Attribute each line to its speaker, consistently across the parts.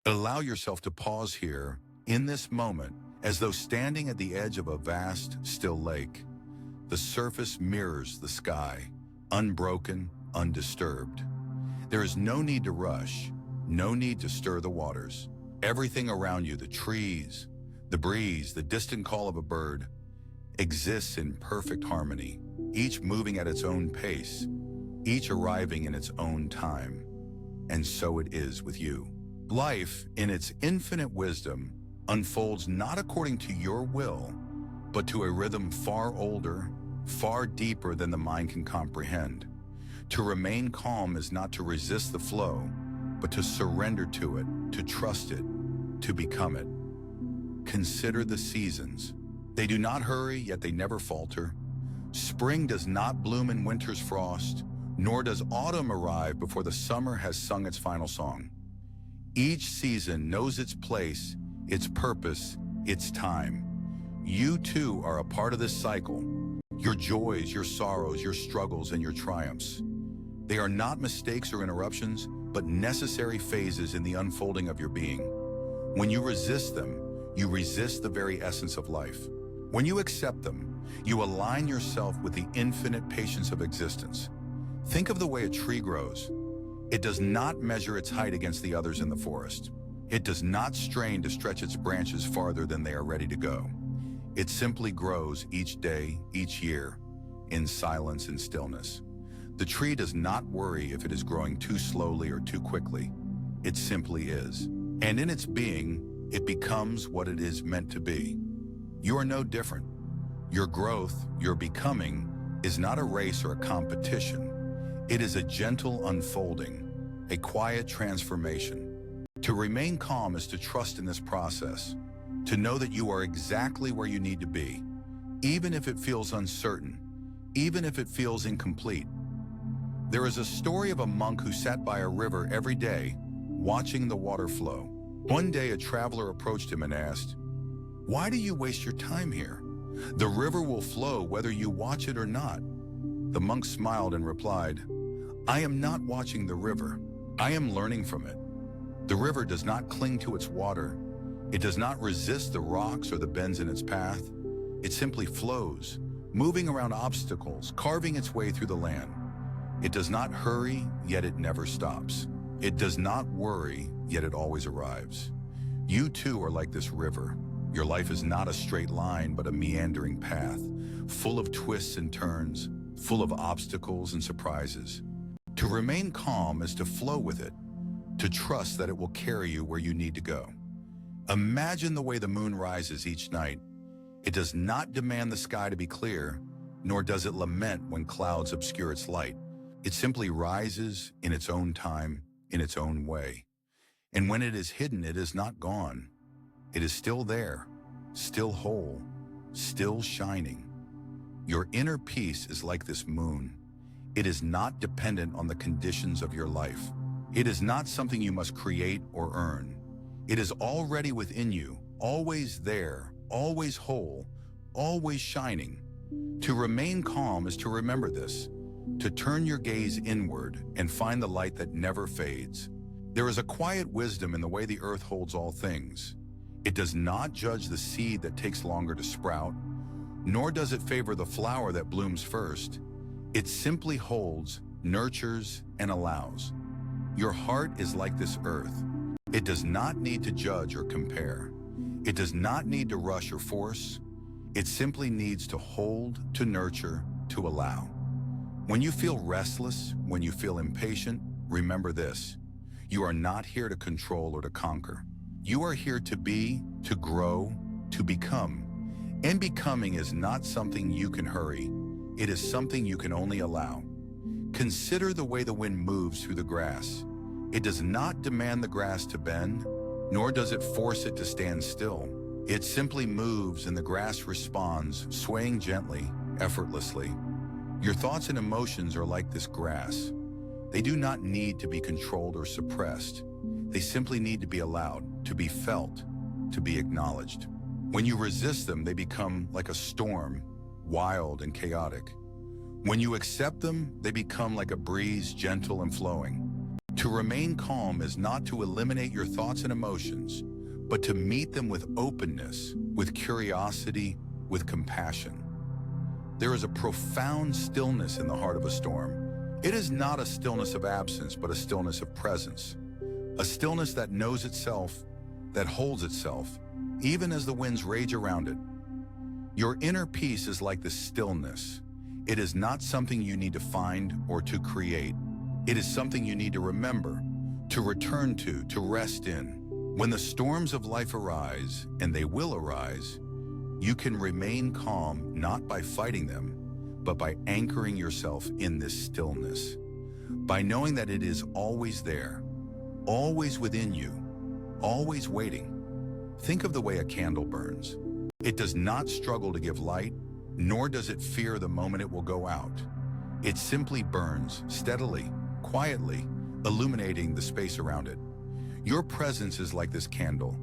Speaker 1: Allow yourself to pause here, in this moment, as though standing at the edge of a vast, still lake. The surface mirrors the sky, unbroken, undisturbed. There is no need to rush, no need to stir the waters. Everything around you, the trees, the breeze, the distant call of a bird, exists in perfect harmony, each moving at its own pace, each arriving in its own time. And so it is with you. Life, in its infinite wisdom, unfolds not according to your will, but to a rhythm far older, far deeper than the mind can comprehend. To remain calm is not to resist the flow, but to surrender to it, to trust it, to become it. Consider the seasons. They do not hurry, yet they never falter. Spring does not bloom in winter's frost, nor does autumn arrive before the summer has sung its final song. Each season knows its place, its purpose, its time. You too are a part of this cycle. Your joys, your sorrows, your struggles, and your triumphs. They are not mistakes or interruptions, but necessary phases in the unfolding of your being. When you resist them, you resist the very essence of life. When you accept them, you align yourself with the infinite patience of existence. Think of the way a tree grows. It does not measure its height against the others in the forest. It does not strain to stretch its branches farther than they are ready to go. It simply grows each day, each year, in silence and stillness. The tree does not worry if it is growing too slowly or too quickly. It simply is. And in its being, it becomes what it is meant to be. You are no different. Your growth, your becoming, is not a race or a competition. It is a gentle unfolding, a quiet transformation. To remain calm is to trust in this process, to know that you are exactly where you need to be, even if it feels uncertain, even if it feels incomplete. There is a story of a monk who sat by a river every day, watching the water flow. One day, a traveler approached him and asked, "Why do you waste your time here? The river will flow whether you watch it or not." The monk smiled and replied, "I am not watching the river. I am learning from it. The river does not cling to its water. It does not resist the rocks or the bends in its path. It simply flows, moving around obstacles, carving its way through the land. It does not hurry, yet it never stops. It does not worry, yet it always arrives." You too are like this river. Your life is not a straight line, but a meandering path, full of twists and turns, full of obstacles and surprises. To remain calm is to flow with it, to trust that it will carry you where you need to go. Imagine the way the moon rises each night. It does not demand the sky to be clear, nor does it lament when clouds obscure its light. It simply rises in its own time, in its own way. And when it is hidden, it is not gone. It is still there, still whole, still shining. Your inner peace is like this moon. It is not dependent on the conditions of your life. It is not something you must create or earn. It is already within you, always there, always whole, always shining. To remain calm is to remember this, to turn your gaze inward and find the light that never fades. There is a quiet wisdom in the way the earth holds all things. It does not judge the seed that takes longer to sprout, nor does it favor the flower that blooms first. It simply holds, nurtures, and allows. Your heart is like this earth. It does not need to judge or compare. It does not need to rush or force. It simply needs to hold, to nurture, to allow. When you feel restless, when you feel impatient, remember this. You are not here to control or to conquer. You are here to be, to grow, to become. And becoming is not something you can hurry. It is something you can only allow. Consider the way the wind moves through the grass. It does not demand the grass to bend, nor does it force it to stand still. It simply moves and the grass responds, swaying gently, effortlessly. Your thoughts and emotions are like this grass. They do not need to be controlled or suppressed. They simply need to be allowed, to be felt, to be acknowledged. When you resist them, they become like a storm, wild and chaotic. When you accept them, they become like a breeze, gentle and flowing. To remain calm is not to eliminate your thoughts and emotions, but to meet them with openness, with curiosity, with compassion. There is a profound stillness in the heart of a storm. It is not a stillness of absence, but a stillness of presence. A stillness that knows itself, that holds itself, even as the winds rage around it. Your inner peace is like the stillness. It is not something you need to find or to create. It is something you need to remember, to return to rest in. When the storms of life arise, and they will arise, you can remain calm not by fighting them, but by anchoring yourself in this stillness. By knowing that it is always there, always within you, always waiting. Think of the way a candle burns. It does not struggle to give light, nor does it fear the moment it will go out. It simply burns steadily, quietly, illuminating the space around it. Your presence is like this candle.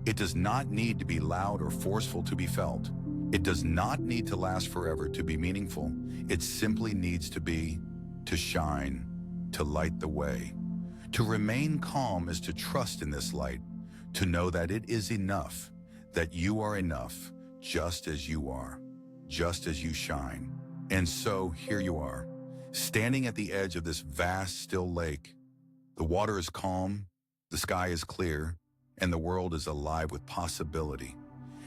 Speaker 1: It does not need to be loud or forceful to be felt. It does not need to last forever to be meaningful. It simply needs to be, to shine, to light the way. To remain calm is to trust in this light, to know that it is enough, that you are enough, just as you are, just as you shine. And so here you are, standing at the edge of this vast, still lake. The water is calm, the sky is clear, and the world is alive with possibility.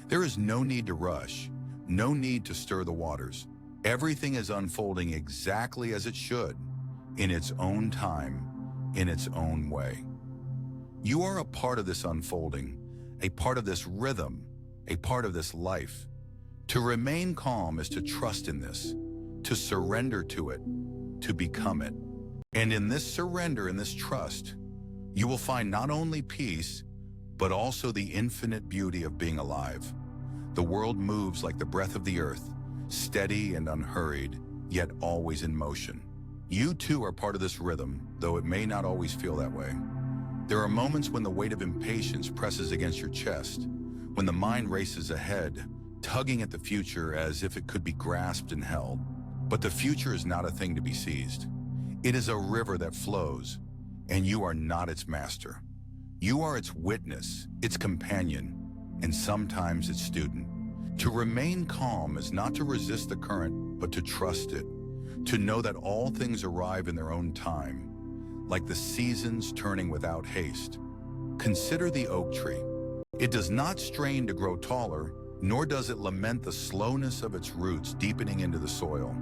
Speaker 1: There is no need to rush, no need to stir the waters. Everything is unfolding exactly as it should, in its own time, in its own way. You are a part of this unfolding, a part of this rhythm, a part of this life. To remain calm is to trust in this, to surrender to it, to become it. And in this surrender, in this trust, you will find not only peace, but also the infinite beauty of being alive. The world moves like the breath of the earth, steady and unhurried, yet always in motion. You too are part of this rhythm, though it may not always feel that way. There are moments when the weight of impatience presses against your chest, when the mind races ahead, tugging at the future as if it could be grasped and held. But the future is not a thing to be seized. It is a river that flows, and you are not its master. You are its witness, its companion, and sometimes its student. To remain calm is not to resist the current, but to trust it. To know that all things arrive in their own time, like the seasons turning without haste. Consider the oak tree. It does not strain to grow taller, nor does it lament the slowness of its roots deepening into the soil.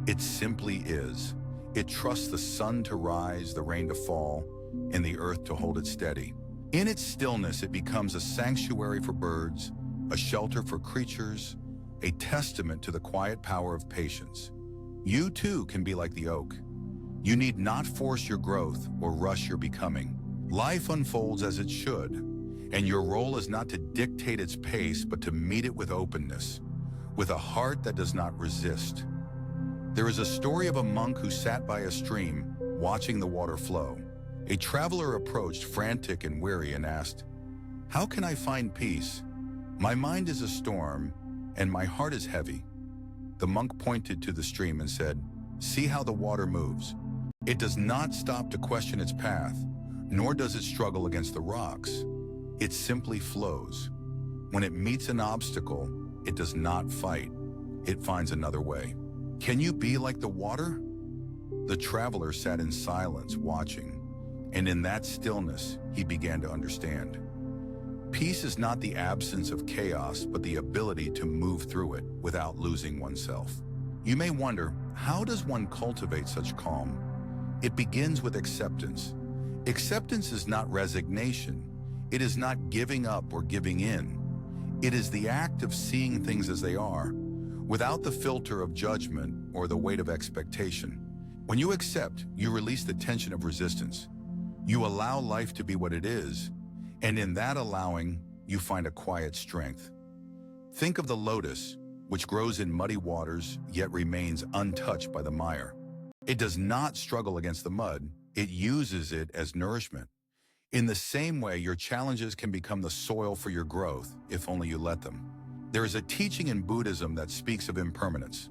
Speaker 1: It simply is. It trusts the sun to rise, the rain to fall, and the earth to hold it steady. In its stillness, it becomes a sanctuary for birds, a shelter for creatures, a testament to the quiet power of patience. You too can be like the oak. You need not force your growth or rush your becoming. Life unfolds as it should, and your role is not to dictate its pace, but to meet it with openness, with a heart that does not resist. There is a story of a monk who sat by a stream, watching the water flow. A traveler approached, frantic and weary, and asked, "How can I find peace? My mind is a storm, and my heart is heavy." The monk pointed to the stream and said, "See how the water moves. It does not stop to question its path, nor does it struggle against the rocks. It simply flows. When it meets an obstacle, it does not fight. It finds another way." Can you be like the water? The traveler sat in silence, watching, and in that stillness, he began to understand. Peace is not the absence of chaos, but the ability to move through it without losing oneself. You may wonder, how does one cultivate such calm? It begins with acceptance. Acceptance is not resignation. It is not giving up or giving in. It is the act of seeing things as they are, without the filter of judgment or the weight of expectation. When you accept, you release the tension of resistance. You allow life to be what it is, and in that allowing, you find a quiet strength. Think of the lotus, which grows in muddy waters, yet remains untouched by the mire. It does not struggle against the mud, it uses it as nourishment. In the same way, your challenges can become the soil for your growth, if only you let them. There is a teaching in Buddhism that speaks of impermanence,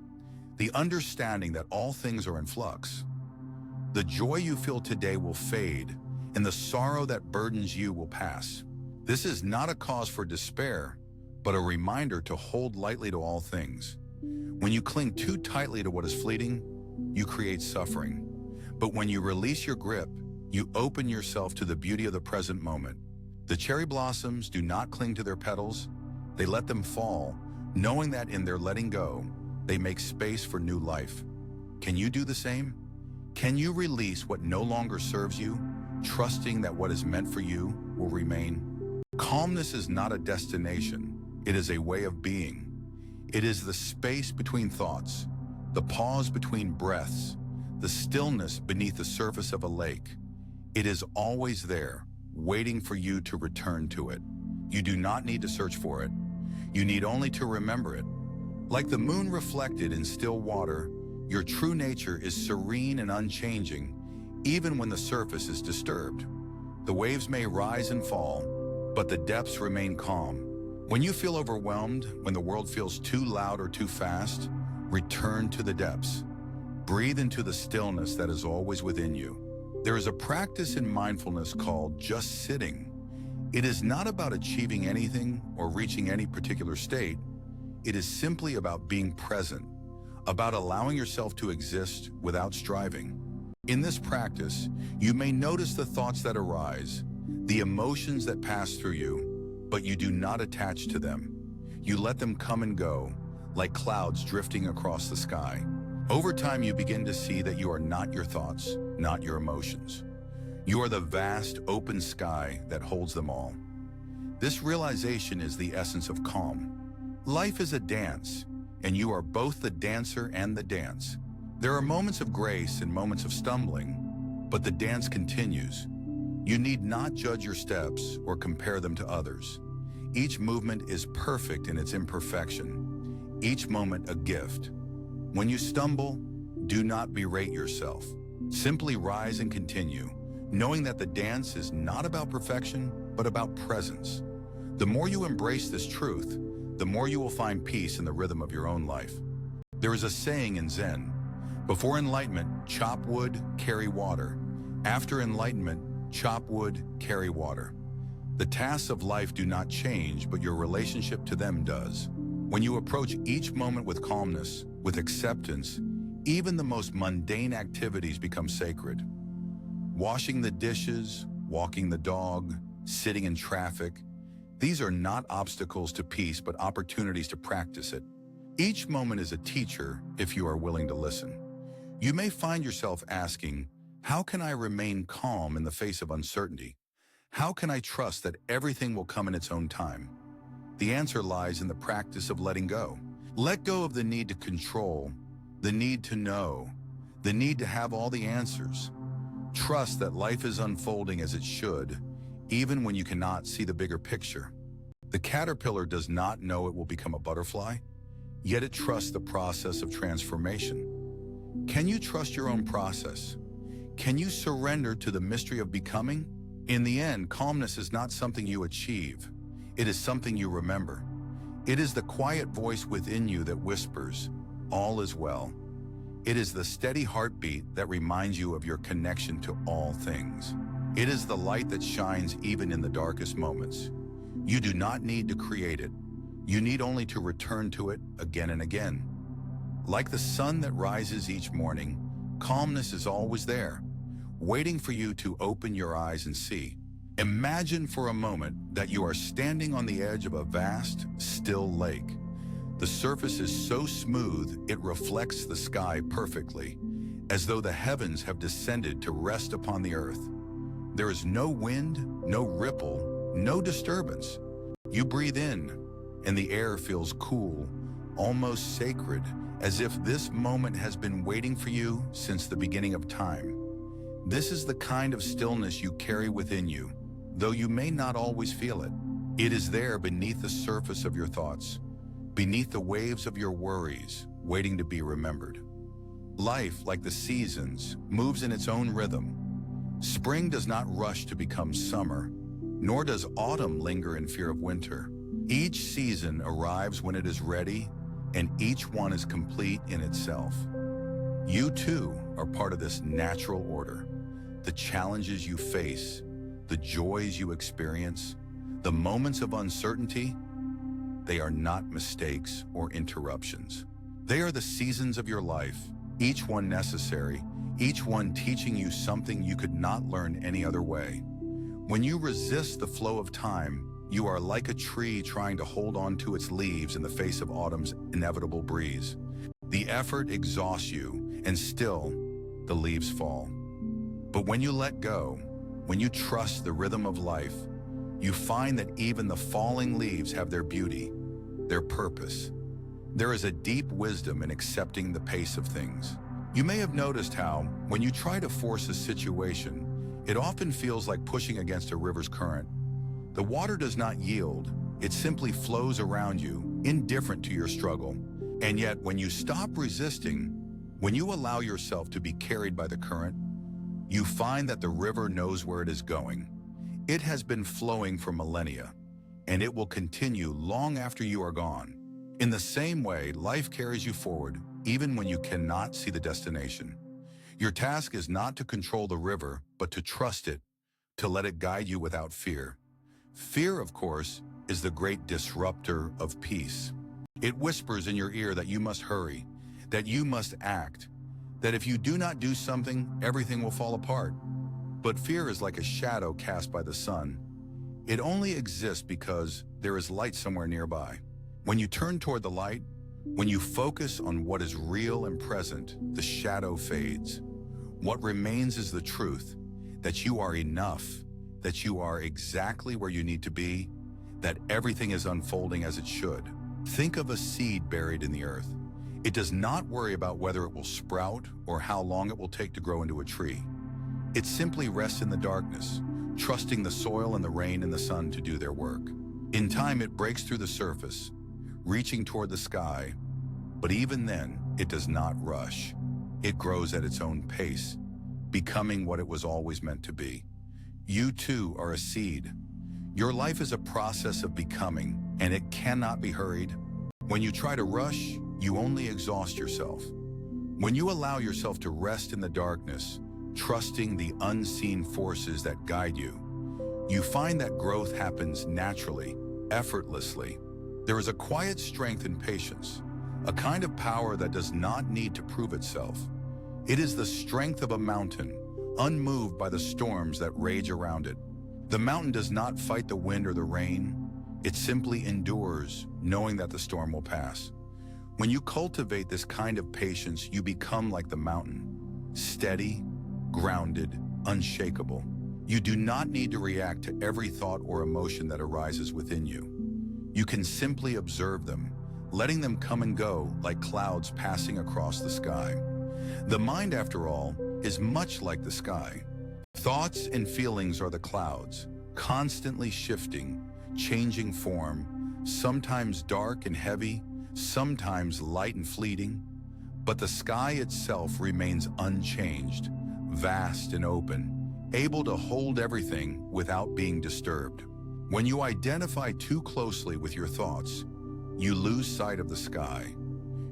Speaker 1: the understanding that all things are in flux. The joy you feel today will fade, and the sorrow that burdens you will pass. This is not a cause for despair, but a reminder to hold lightly to all things. When you cling too tightly to what is fleeting, you create suffering. But when you release your grip, you open yourself to the beauty of the present moment. The cherry blossoms do not cling to their petals, they let them fall, knowing that in their letting go, they make space for new life. Can you do the same? Can you release what no longer serves you, trusting that what is meant for you will remain? Calmness is not a destination, it is a way of being. It is the space between thoughts, the pause between breaths, the stillness beneath the surface of a lake. It is always there, waiting for you to return to it. You do not need to search for it. You need only to remember it. Like the moon reflected in still water, your true nature is serene and unchanging, even when the surface is disturbed. The waves may rise and fall, but the depths remain calm. When you feel overwhelmed, when the world feels too loud or too fast, return to the depths. Breathe into the stillness that is always within you. There is a practice in mindfulness called just sitting. It is not about achieving anything or reaching any particular state. It is simply about being present, about allowing yourself to exist without striving. In this practice, you may notice the thoughts that arise, the emotions that pass through you, but you do not attach to them. You let them come and go, like clouds drifting across the sky. Over time, you begin to see that you are not your thoughts, not your emotions. You are the vast, open sky that holds them all. This realization is the essence of calm. Life is a dance, and you are both the dancer and the dance. There are moments of grace and moments of stumbling, but the dance continues. You need not judge your steps or compare them to others. Each movement is perfect in its imperfection, each moment a gift. When you stumble, do not berate yourself. Simply rise and continue, knowing that the dance is not about perfection, but about presence. The more you embrace this truth, the more you will find peace in the rhythm of your own life. There is a saying in Zen, before enlightenment, chop wood, carry water. After enlightenment, chop wood, carry water. The tasks of life do not change, but your relationship to them does. When you approach each moment with calmness, with acceptance, even the most mundane activities become sacred. Washing the dishes, walking the dog, sitting in traffic, these are not obstacles to peace, but opportunities to practice it. Each moment is a teacher if you are willing to listen. You may find yourself asking, how can I remain calm in the face of uncertainty? How can I trust that everything will come in its own time? The answer lies in the practice of letting go. Let go of the need to control, the need to know, the need to have all the answers. Trust that life is unfolding as it should, even when you cannot see the bigger picture. The caterpillar does not know it will become a butterfly, yet it trusts the process of transformation. Can you trust your own process? Can you surrender to the mystery of becoming? In the end, calmness is not something you achieve. It is something you remember. It is the quiet voice within you that whispers, all is well. It is the steady heartbeat that reminds you of your connection to all things. It is the light that shines even in the darkest moments. You do not need to create it. You need only to return to it again and again. Like the sun that rises each morning, calmness is always there, waiting for you to open your eyes and see. Imagine for a moment that you are standing on the edge of a vast, still lake. The surface is so smooth it reflects the sky perfectly, as though the heavens have descended to rest upon the earth. There is no wind, no ripple, no disturbance. You breathe in, and the air feels cool, almost sacred, as if this moment has been waiting for you since the beginning of time. This is the kind of stillness you carry within you, though you may not always feel it. It is there beneath the surface of your thoughts, beneath the waves of your worries, waiting to be remembered. Life, like the seasons, moves in its own rhythm. Spring does not rush to become summer, nor does autumn linger in fear of winter. Each season arrives when it is ready, and each one is complete in itself. You too are part of this natural order. The challenges you face, the joys you experience, the moments of uncertainty, they are not mistakes or interruptions. They are the seasons of your life, each one necessary, each one teaching you something you could not learn any other way. When you resist the flow of time, you are like a tree trying to hold on to its leaves in the face of autumn's inevitable breeze. The effort exhausts you, and still, the leaves fall. But when you let go, when you trust the rhythm of life, you find that even the falling leaves have their beauty, their purpose. There is a deep wisdom in accepting the pace of things. You may have noticed how, when you try to force a situation, it often feels like pushing against a river's current. The water does not yield, it simply flows around you, indifferent to your struggle. And yet, when you stop resisting, when you allow yourself to be carried by the current, you find that the river knows where it is going. It has been flowing for millennia, and it will continue long after you are gone. In the same way, life carries you forward, even when you cannot see the destination. Your task is not to control the river, but to trust it, to let it guide you without fear. Fear, of course, is the great disruptor of peace. It whispers in your ear that you must hurry, that you must act, that if you do not do something, everything will fall apart. But fear is like a shadow cast by the sun. It only exists because there is light somewhere nearby. When you turn toward the light, when you focus on what is real and present, the shadow fades. What remains is the truth, that you are enough, that you are exactly where you need to be, that everything is unfolding as it should. Think of a seed buried in the earth. It does not worry about whether it will sprout or how long it will take to grow into a tree. It simply rests in the darkness, trusting the soil and the rain and the sun to do their work. In time, it breaks through the surface, reaching toward the sky, but even then, it does not rush. It grows at its own pace, becoming what it was always meant to be. You too are a seed. Your life is a process of becoming, and it cannot be hurried. When you try to rush, you only exhaust yourself. When you allow yourself to rest in the darkness, trusting the unseen forces that guide you, you find that growth happens naturally, effortlessly. There is a quiet strength in patience, a kind of power that does not need to prove itself. It is the strength of a mountain, unmoved by the storms that rage around it. The mountain does not fight the wind or the rain. It simply endures, knowing that the storm will pass. When you cultivate this kind of patience, you become like the mountain, steady, grounded, unshakable. You do not need to react to every thought or emotion that arises within you. You can simply observe them, letting them come and go like clouds passing across the sky. The mind, after all, is much like the sky. Thoughts and feelings are the clouds, constantly shifting, changing form, sometimes dark and heavy, sometimes light and fleeting. But the sky itself remains unchanged, vast and open, able to hold everything without being disturbed. When you identify too closely with your thoughts, you lose sight of the sky.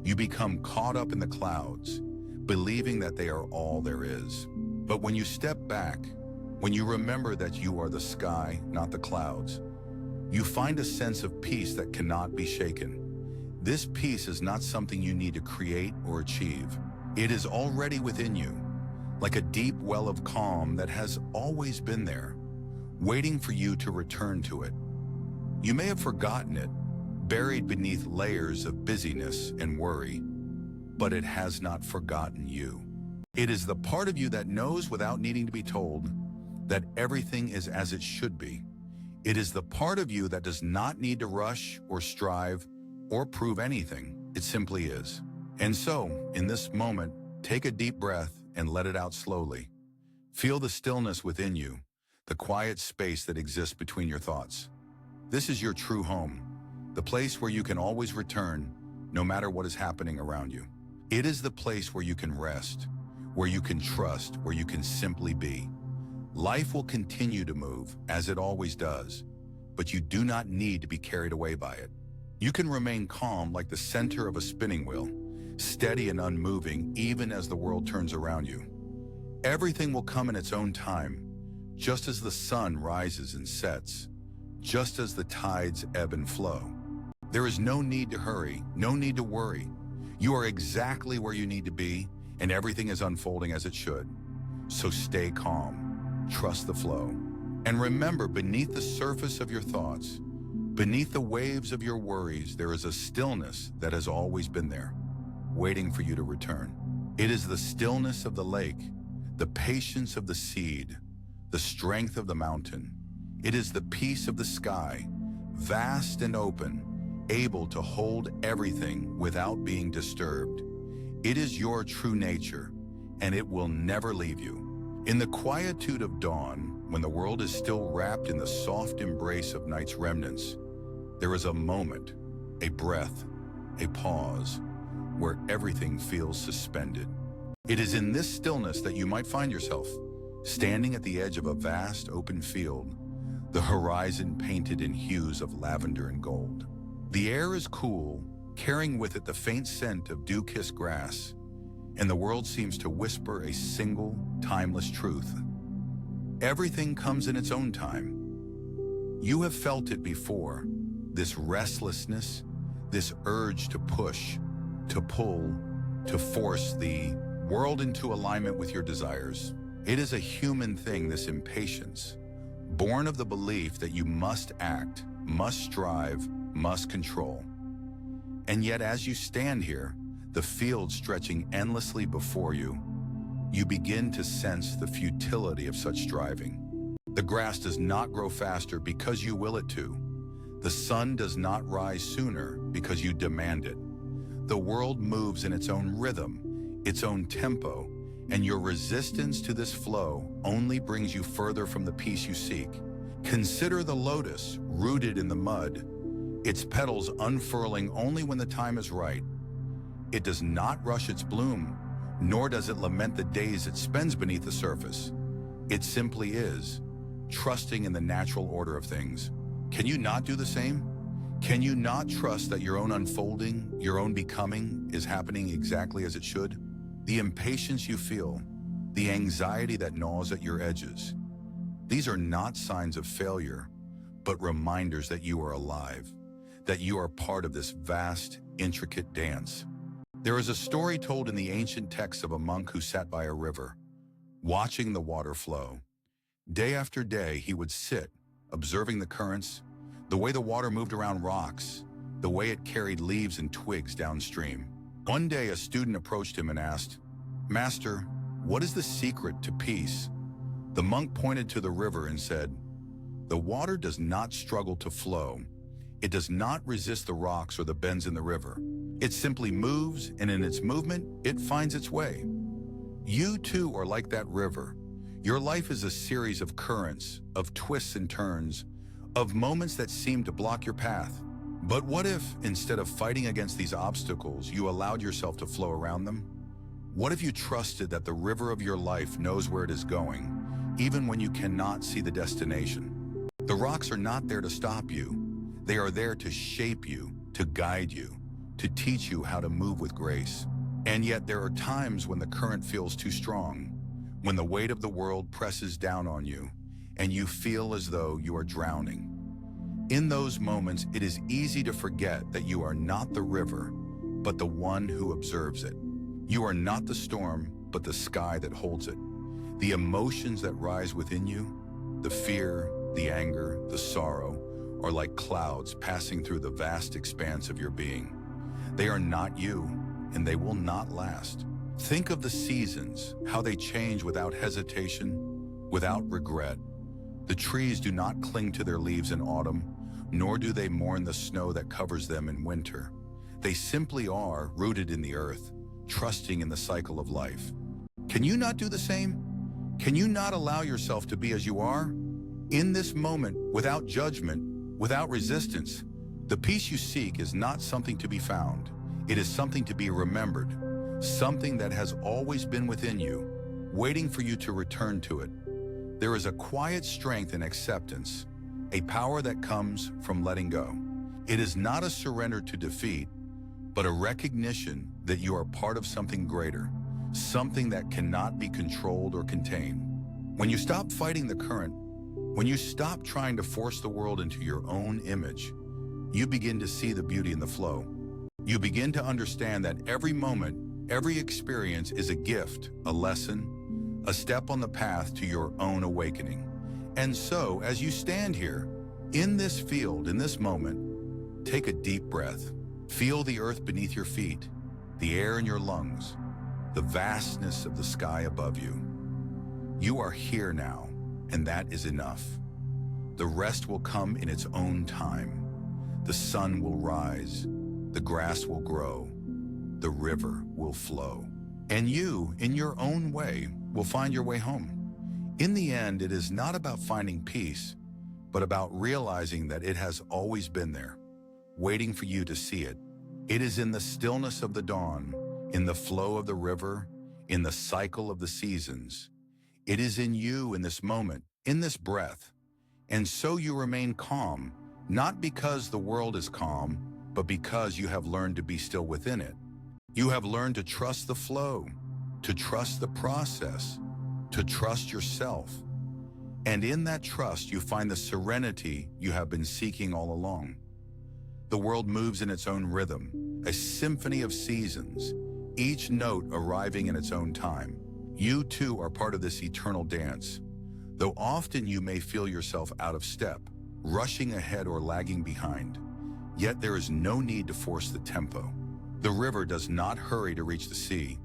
Speaker 1: You become caught up in the clouds, believing that they are all there is. But when you step back, when you remember that you are the sky, not the clouds, you find a sense of peace that cannot be shaken. This peace is not something you need to create or achieve. It is already within you, like a deep well of calm that has always been there, waiting for you to return to it. You may have forgotten it, buried beneath layers of busyness and worry, but it has not forgotten you. It is the part of you that knows without needing to be told that everything is as it should be. It is the part of you that does not need to rush or strive or prove anything. It simply is. And so, in this moment, take a deep breath and let it out slowly. Feel the stillness within you, the quiet space that exists between your thoughts. This is your true home, the place where you can always return, no matter what is happening around you. It is the place where you can rest, where you can trust, where you can simply be. Life will continue to move, as it always does, but you do not need to be carried away by it. You can remain calm like the center of a spinning wheel, steady and unmoving even as the world turns around you. Everything will come in its own time, just as the sun rises and sets, just as the tides ebb and flow. There is no need to hurry, no need to worry. You are exactly where you need to be, and everything is unfolding as it should. So stay calm, trust the flow, and remember, beneath the surface of your thoughts, beneath the waves of your worries, there is a stillness that has always been there, waiting for you to return. It is the stillness of the lake, the patience of the seed, the strength of the mountain. It is the peace of the sky, vast and open, able to hold everything without being disturbed. It is your true nature, and it will never leave you. In the quietude of dawn, when the world is still wrapped in the soft embrace of night's remnants, there is a moment, a breath, a pause, where everything feels suspended. It is in this stillness that you might find yourself, standing at the edge of a vast open field, the horizon painted in hues of lavender and gold. The air is cool, carrying with it the faint scent of dew-kissed grass, and the world seems to whisper a single, timeless truth. Everything comes in its own time. You have felt it before, this restlessness, this urge to push, to pull, to force the world into alignment with your desires. It is a human thing, this impatience, born of the belief that you must act, must strive, must control. And yet, as you stand here, the field stretching endlessly before you, you begin to sense the futility of such striving. The grass does not grow faster because you will it to. The sun does not rise sooner because you demand it. The world moves in its own rhythm, its own tempo, and your resistance to this flow only brings you further from the peace you seek. Consider the lotus rooted in the mud, its petals unfurling only when the time is right. It does not rush its bloom, nor does it lament the days it spends beneath the surface. It simply is, trusting in the natural order of things. Can you not do the same? Can you not trust that your own unfolding, your own becoming, is happening exactly as it should? The impatience you feel, the anxiety that gnaws at your edges, these are not signs of failure, but reminders that you are alive, that you are part of this vast, intricate dance. There is a story told in the ancient texts of a monk who sat by a river, watching the water flow. Day after day, he would sit, observing the currents, the way the water moved around rocks, the way it carried leaves and twigs downstream. One day, a student approached him and asked, "Master, what is the secret to peace?" The monk pointed to the river and said, "The water does not struggle to flow. It does not resist the rocks or the bends in the river. It simply moves, and in its movement, it finds its way." You too are like that river. Your life is a series of currents, of twists and turns, of moments that seem to block your path. But what if, instead of fighting against these obstacles, you allowed yourself to flow around them? What if you trusted that the river of your life knows where it is going, even when you cannot see the destination? The rocks are not there to stop you. They are there to shape you, to guide you, to teach you how to move with grace. And yet there are times when the current feels too strong, when the weight of the world presses down on you, and you feel as though you are drowning. In those moments, it is easy to forget that you are not the river, but the one who observes it. You are not the storm, but the sky that holds it. The emotions that rise within you, the fear, the anger, the sorrow, are like clouds passing through the vast expanse of your being. They are not you, and they will not last. Think of the seasons, how they change without hesitation, without regret. The trees do not cling to their leaves in autumn, nor do they mourn the snow that covers them in winter. They simply are rooted in the earth, trusting in the cycle of life. Can you not do the same? Can you not allow yourself to be as you are? In this moment, without judgment, without resistance, the peace you seek is not something to be found. It is something to be remembered, something that has always been within you, waiting for you to return to it. There is a quiet strength in acceptance, a power that comes from letting go. It is not a surrender to defeat, but a recognition that you are part of something greater, something that cannot be controlled or contained. When you stop fighting the current, when you stop trying to force the world into your own image, you begin to see the beauty in the flow. You begin to understand that every moment, every experience is a gift, a lesson, a step on the path to your own awakening. And so, as you stand here, in this field, in this moment, take a deep breath. Feel the earth beneath your feet, the air in your lungs, the vastness of the sky above you. You are here now, and that is enough. The rest will come in its own time. The sun will rise, the grass will grow, the river will flow. And you, in your own way, will find your way home. In the end, it is not about finding peace, but about realizing that it has always been there, waiting for you to see it. It is in the stillness of the dawn, in the flow of the river, in the cycle of the seasons. It is in you in this moment, in this breath. And so you remain calm, not because the world is calm, but because you have learned to be still within it. You have learned to trust the flow, to trust the process, to trust yourself. And in that trust, you find the serenity you have been seeking all along. The world moves in its own rhythm, a symphony of seasons, each note arriving in its own time. You too are part of this eternal dance, though often you may feel yourself out of step, rushing ahead or lagging behind. Yet there is no need to force the tempo. The river does not hurry to reach the sea.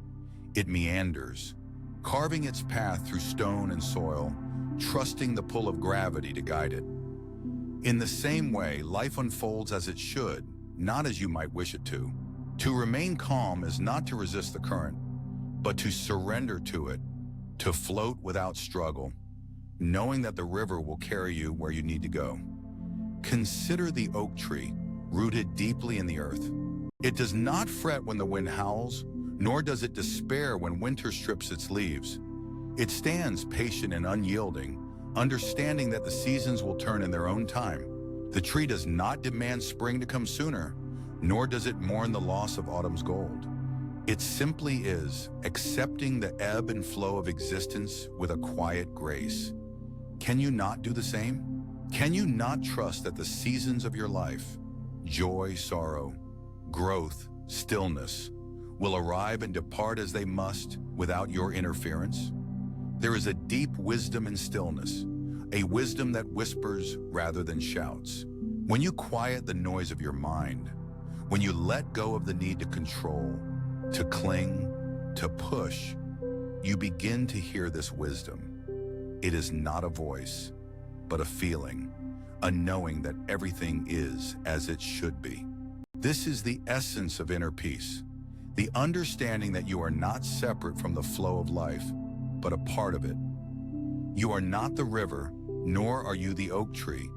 Speaker 1: It meanders, carving its path through stone and soil, trusting the pull of gravity to guide it. In the same way, life unfolds as it should, not as you might wish it to. To remain calm is not to resist the current, but to surrender to it, to float without struggle, knowing that the river will carry you where you need to go. Consider the oak tree, rooted deeply in the earth. It does not fret when the wind howls, nor does it despair when winter strips its leaves. It stands patient and unyielding, understanding that the seasons will turn in their own time. The tree does not demand spring to come sooner, nor does it mourn the loss of autumn's gold. It simply is, accepting the ebb and flow of existence with a quiet grace. Can you not do the same? Can you not trust that the seasons of your life, joy, sorrow, growth, stillness, will arrive and depart as they must without your interference? There is a deep wisdom in stillness, a wisdom that whispers rather than shouts. When you quiet the noise of your mind, when you let go of the need to control, to cling, to push, you begin to hear this wisdom. It is not a voice, but a feeling, a knowing that everything is as it should be. This is the essence of inner peace, the understanding that you are not separate from the flow of life, but a part of it. You are not the river, nor are you the oak tree,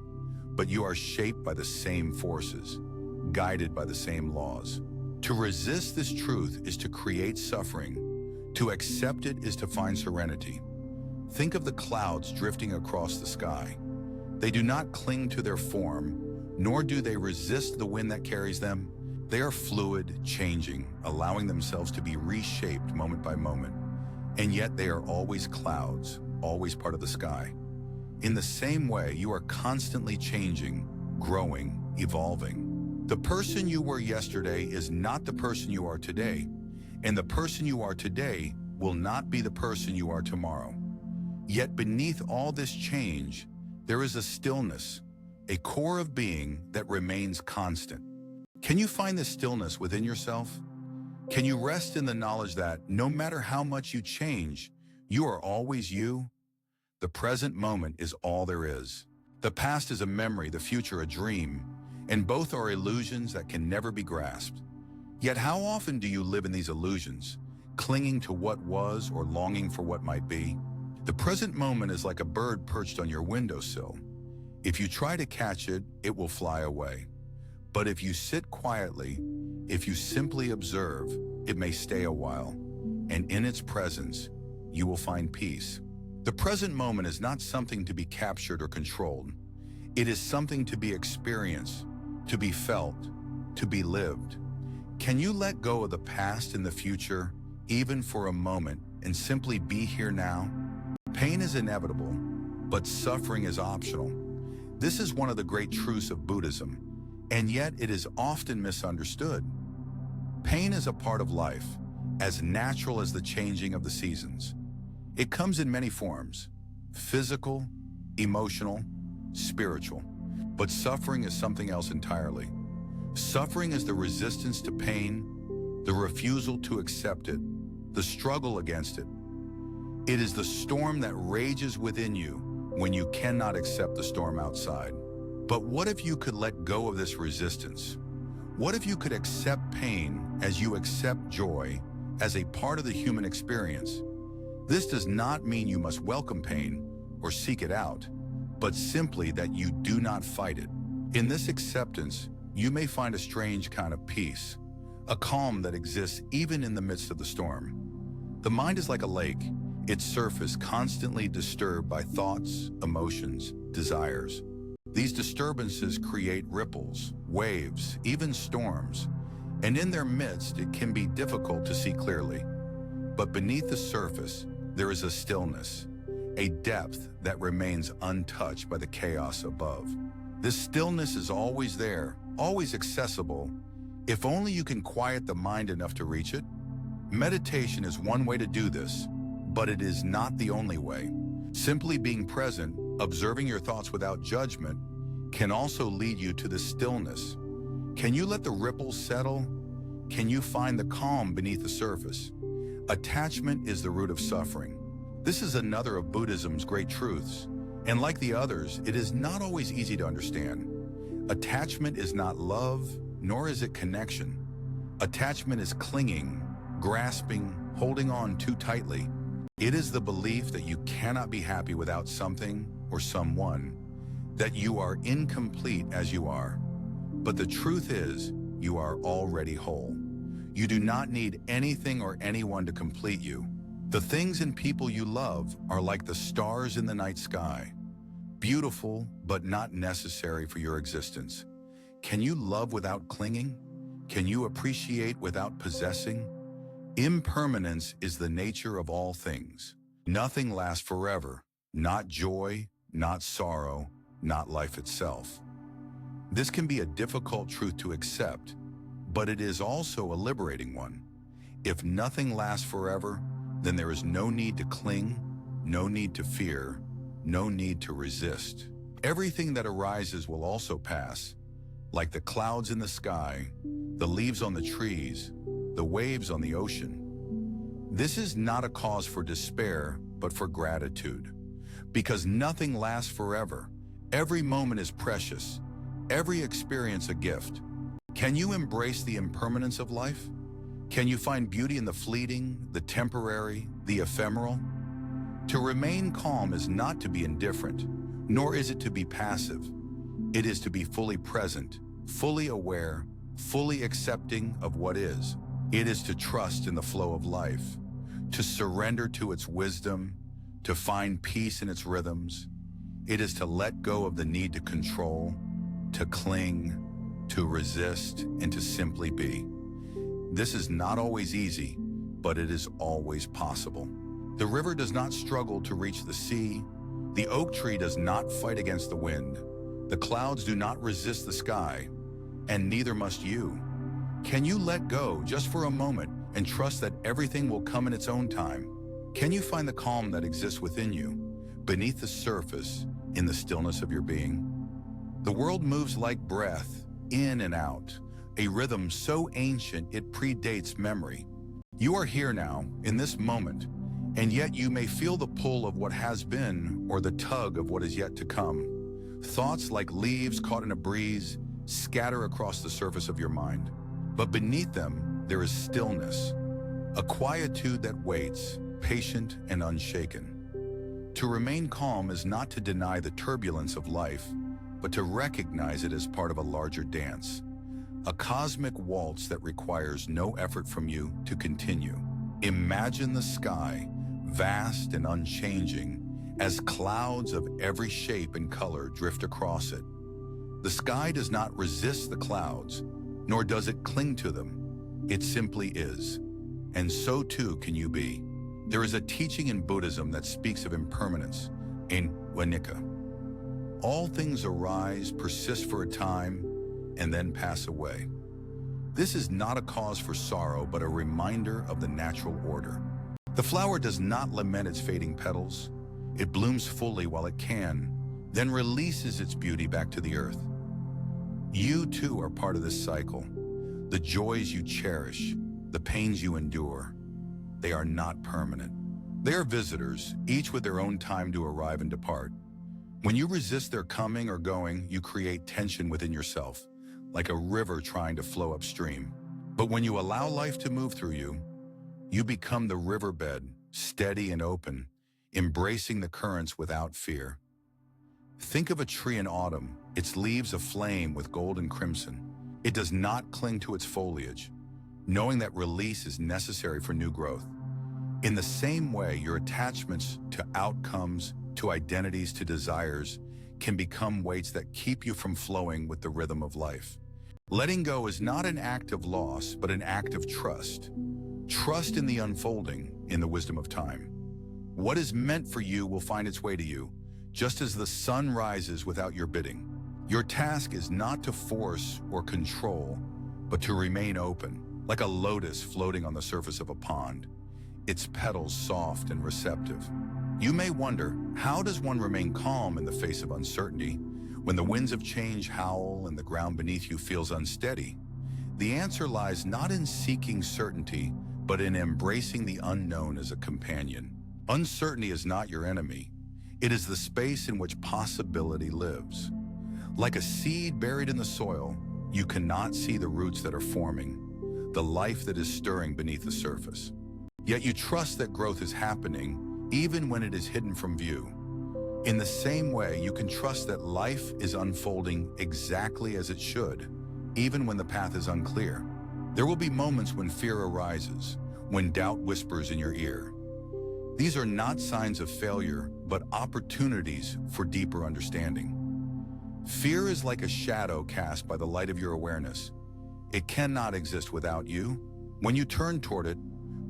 Speaker 1: but you are shaped by the same forces, guided by the same laws. To resist this truth is to create suffering. To accept it is to find serenity. Think of the clouds drifting across the sky. They do not cling to their form, nor do they resist the wind that carries them. They are fluid, changing, allowing themselves to be reshaped moment by moment. And yet they are always clouds, always part of the sky. In the same way, you are constantly changing, growing, evolving. The person you were yesterday is not the person you are today, and the person you are today will not be the person you are tomorrow. Yet beneath all this change, there is a stillness, a core of being that remains constant. Can you find this stillness within yourself? Can you rest in the knowledge that no matter how much you change, you are always you? The present moment is all there is. The past is a memory, the future a dream, and both are illusions that can never be grasped. Yet how often do you live in these illusions, clinging to what was or longing for what might be? The present moment is like a bird perched on your windowsill. If you try to catch it, it will fly away. But if you sit quietly, if you simply observe, it may stay a while, and in its presence, you will find peace. The present moment is not something to be captured or controlled. It is something to be experienced, to be felt, to be lived. Can you let go of the past and the future, even for a moment, and simply be here now? Pain is inevitable, but suffering is optional. This is one of the great truths of Buddhism, and yet it is often misunderstood. Pain is a part of life, as natural as the changing of the seasons. It comes in many forms: physical, emotional, spiritual. But suffering is something else entirely. Suffering is the resistance to pain, the refusal to accept it, the struggle against it. It is the storm that rages within you when you cannot accept the storm outside. But what if you could let go of this resistance? What if you could accept pain as you accept joy as a part of the human experience? This does not mean you must welcome pain or seek it out, but simply that you do not fight it. In this acceptance, you may find a strange kind of peace, a calm that exists even in the midst of the storm. The mind is like a lake, its surface constantly disturbed by thoughts, emotions, desires. These disturbances create ripples, waves, even storms, and in their midst it can be difficult to see clearly. But beneath the surface, there is a stillness, a depth that remains untouched by the chaos above. This stillness is always there, always accessible, if only you can quiet the mind enough to reach it. Meditation is one way to do this, but it is not the only way. Simply being present, observing your thoughts without judgment, can also lead you to this stillness. Can you let the ripples settle? Can you find the calm beneath the surface? Attachment is the root of suffering. This is another of Buddhism's great truths, and like the others, it is not always easy to understand. Attachment is not love, nor is it connection. Attachment is clinging, grasping, holding on too tightly. It is the belief that you cannot be happy without something or someone, that you are incomplete as you are. But the truth is, you are already whole. You do not need anything or anyone to complete you. The things and people you love are like the stars in the night sky, beautiful but not necessary for your existence. Can you love without clinging? Can you appreciate without possessing? Impermanence is the nature of all things. Nothing lasts forever, not joy, not sorrow, not life itself. This can be a difficult truth to accept, but it is also a liberating one. If nothing lasts forever, then there is no need to cling, no need to fear, no need to resist. Everything that arises will also pass, like the clouds in the sky, the leaves on the trees, the waves on the ocean. This is not a cause for despair, but for gratitude. Because nothing lasts forever. Every moment is precious, every experience a gift. Can you embrace the impermanence of life? Can you find beauty in the fleeting, the temporary, the ephemeral? To remain calm is not to be indifferent, nor is it to be passive. It is to be fully present, fully aware, fully accepting of what is. It is to trust in the flow of life, to surrender to its wisdom, to find peace in its rhythms. It is to let go of the need to control, to cling, to resist, and to simply be. This is not always easy, but it is always possible. The river does not struggle to reach the sea. The oak tree does not fight against the wind. The clouds do not resist the sky, and neither must you. Can you let go just for a moment and trust that everything will come in its own time? Can you find the calm that exists within you, beneath the surface, in the stillness of your being? The world moves like breath, in and out, a rhythm so ancient it predates memory. You are here now, in this moment, and yet you may feel the pull of what has been or the tug of what is yet to come. Thoughts like leaves caught in a breeze scatter across the surface of your mind. But beneath them, there is stillness, a quietude that waits, patient and unshaken. To remain calm is not to deny the turbulence of life, but to recognize it as part of a larger dance, a cosmic waltz that requires no effort from you to continue. Imagine the sky, vast and unchanging, as clouds of every shape and color drift across it. The sky does not resist the clouds, nor does it cling to them. It simply is. And so too can you be. There is a teaching in Buddhism that speaks of impermanence, anicca. All things arise, persist for a time, and then pass away. This is not a cause for sorrow, but a reminder of the natural order. The flower does not lament its fading petals. It blooms fully while it can, then releases its beauty back to the earth. You too are part of this cycle. The joys you cherish, the pains you endure, they are not permanent. They are visitors, each with their own time to arrive and depart. When you resist their coming or going, you create tension within yourself, like a river trying to flow upstream. But when you allow life to move through you, you become the riverbed, steady and open, embracing the currents without fear. Think of a tree in autumn, its leaves aflame with gold and crimson. It does not cling to its foliage, knowing that release is necessary for new growth. In the same way, your attachments to outcomes, to identities, to desires, can become weights that keep you from flowing with the rhythm of life. Letting go is not an act of loss, but an act of trust. Trust in the unfolding, in the wisdom of time. What is meant for you will find its way to you, just as the sun rises without your bidding. Your task is not to force or control, but to remain open, like a lotus floating on the surface of a pond, its petals soft and receptive. You may wonder, how does one remain calm in the face of uncertainty, when the winds of change howl and the ground beneath you feels unsteady? The answer lies not in seeking certainty, but in embracing the unknown as a companion. Uncertainty is not your enemy. It is the space in which possibility lives. Like a seed buried in the soil, you cannot see the roots that are forming, the life that is stirring beneath the surface. Yet you trust that growth is happening, even when it is hidden from view. In the same way, you can trust that life is unfolding exactly as it should, even when the path is unclear. There will be moments when fear arises, when doubt whispers in your ear. These are not signs of failure, but opportunities for deeper understanding. Fear is like a shadow cast by the light of your awareness. It cannot exist without you. When you turn toward it,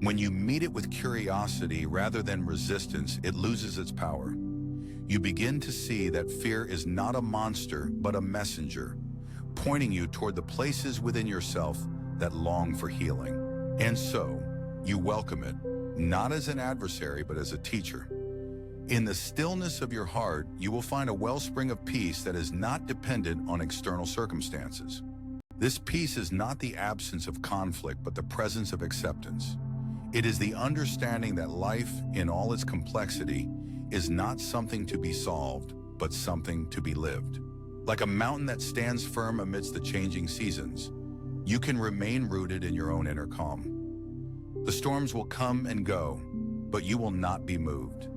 Speaker 1: when you meet it with curiosity rather than resistance, it loses its power. You begin to see that fear is not a monster, but a messenger, pointing you toward the places within yourself that long for healing. And so, you welcome it, not as an adversary, but as a teacher. In the stillness of your heart, you will find a wellspring of peace that is not dependent on external circumstances. This peace is not the absence of conflict, but the presence of acceptance. It is the understanding that life, in all its complexity, is not something to be solved, but something to be lived. Like a mountain that stands firm amidst the changing seasons, you can remain rooted in your own inner calm. The storms will come and go, but you will not be moved.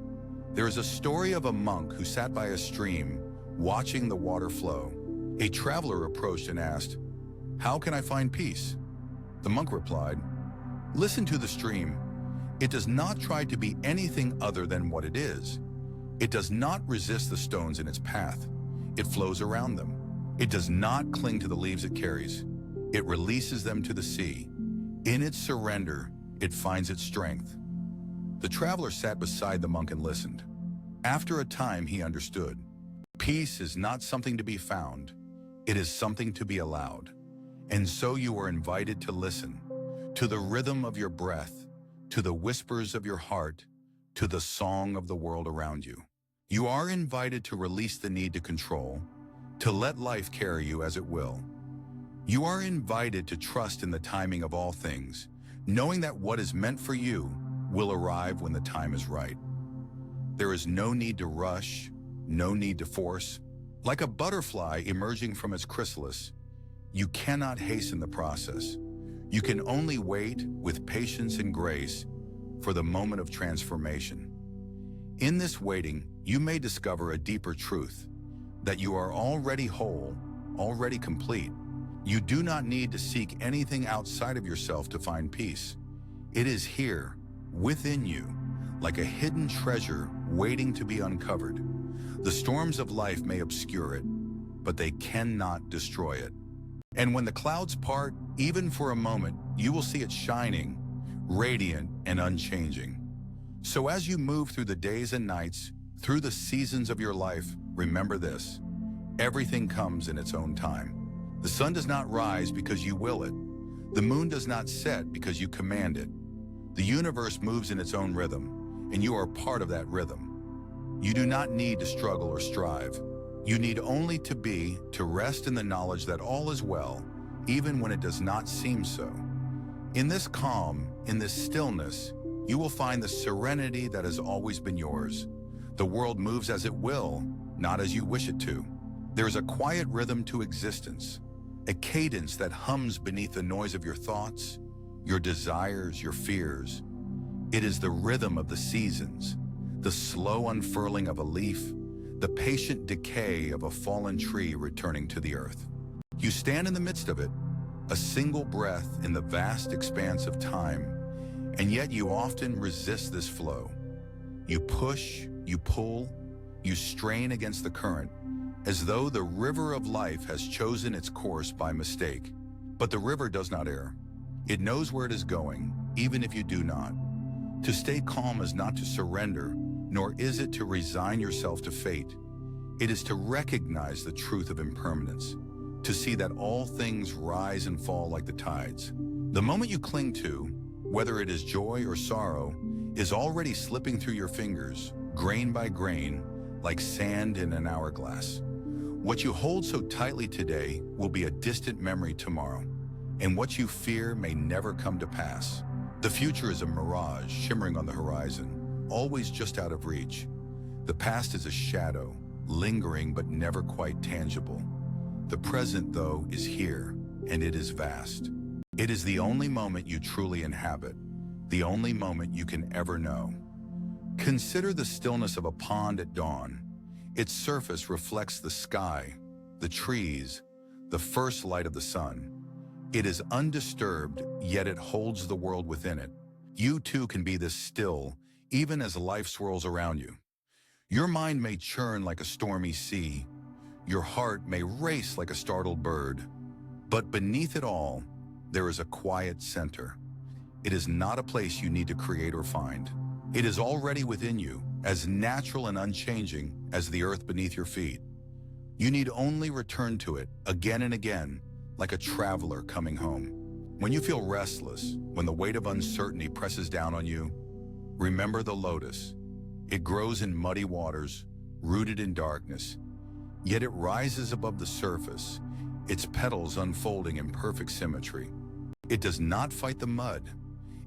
Speaker 1: There is a story of a monk who sat by a stream, watching the water flow. A traveler approached and asked, "How can I find peace?" The monk replied, "Listen to the stream. It does not try to be anything other than what it is. It does not resist the stones in its path. It flows around them. It does not cling to the leaves it carries. It releases them to the sea. In its surrender, it finds its strength." The traveler sat beside the monk and listened. After a time, he understood. Peace is not something to be found. It is something to be allowed. And so you are invited to listen, to the rhythm of your breath, to the whispers of your heart, to the song of the world around you. You are invited to release the need to control, to let life carry you as it will. You are invited to trust in the timing of all things, knowing that what is meant for you will arrive when the time is right. There is no need to rush, no need to force. Like a butterfly emerging from its chrysalis, you cannot hasten the process. You can only wait with patience and grace for the moment of transformation. In this waiting, you may discover a deeper truth, that you are already whole, already complete. You do not need to seek anything outside of yourself to find peace. It is here, within you, like a hidden treasure waiting to be uncovered. The storms of life may obscure it, but they cannot destroy it. And when the clouds part, even for a moment, you will see it shining, radiant and unchanging. So as you move through the days and nights, through the seasons of your life, remember this: everything comes in its own time. The sun does not rise because you will it. The moon does not set because you command it. The universe moves in its own rhythm, and you are part of that rhythm. You do not need to struggle or strive. You need only to rest in the knowledge that all is well, even when it does not seem so. In this calm, in this stillness, you will find the serenity that has always been yours. The world moves as it will, not as you wish it to. There is a quiet rhythm to existence, a cadence that hums beneath the noise of your thoughts, your desires, your fears. It is the rhythm of the seasons, the slow unfurling of a leaf, the patient decay of a fallen tree returning to the earth. You stand in the midst of it, a single breath in the vast expanse of time, and yet you often resist this flow. You push, you pull, you strain against the current, as though the river of life has chosen its course by mistake. But the river does not err. It knows where it is going, even if you do not. To stay calm is not to surrender, nor is it to resign yourself to fate. It is to recognize the truth of impermanence, to see that all things rise and fall like the tides. The moment you cling to, whether it is joy or sorrow, is already slipping through your fingers, grain by grain, like sand in an hourglass. What you hold so tightly today will be a distant memory tomorrow, and what you fear may never come to pass. The future is a mirage shimmering on the horizon, always just out of reach. The past is a shadow, lingering but never quite tangible. The present, though, is here, and it is vast. It is the only moment you truly inhabit, the only moment you can ever know. Consider the stillness of a pond at dawn. Its surface reflects the sky, the trees, the first light of the sun. It is undisturbed, yet it holds the world within it. You too can be this still, even as life swirls around you. Your mind may churn like a stormy sea. Your heart may race like a startled bird. But beneath it all, there is a quiet center. It is not a place you need to create or find. It is already within you, as natural and unchanging as the earth beneath your feet. You need only return to it again and again, like a traveler coming home. When you feel restless, when the weight of uncertainty presses down on you, remember the lotus. It grows in muddy waters, rooted in darkness, yet it rises above the surface, its petals unfolding in perfect symmetry. It does not fight the mud.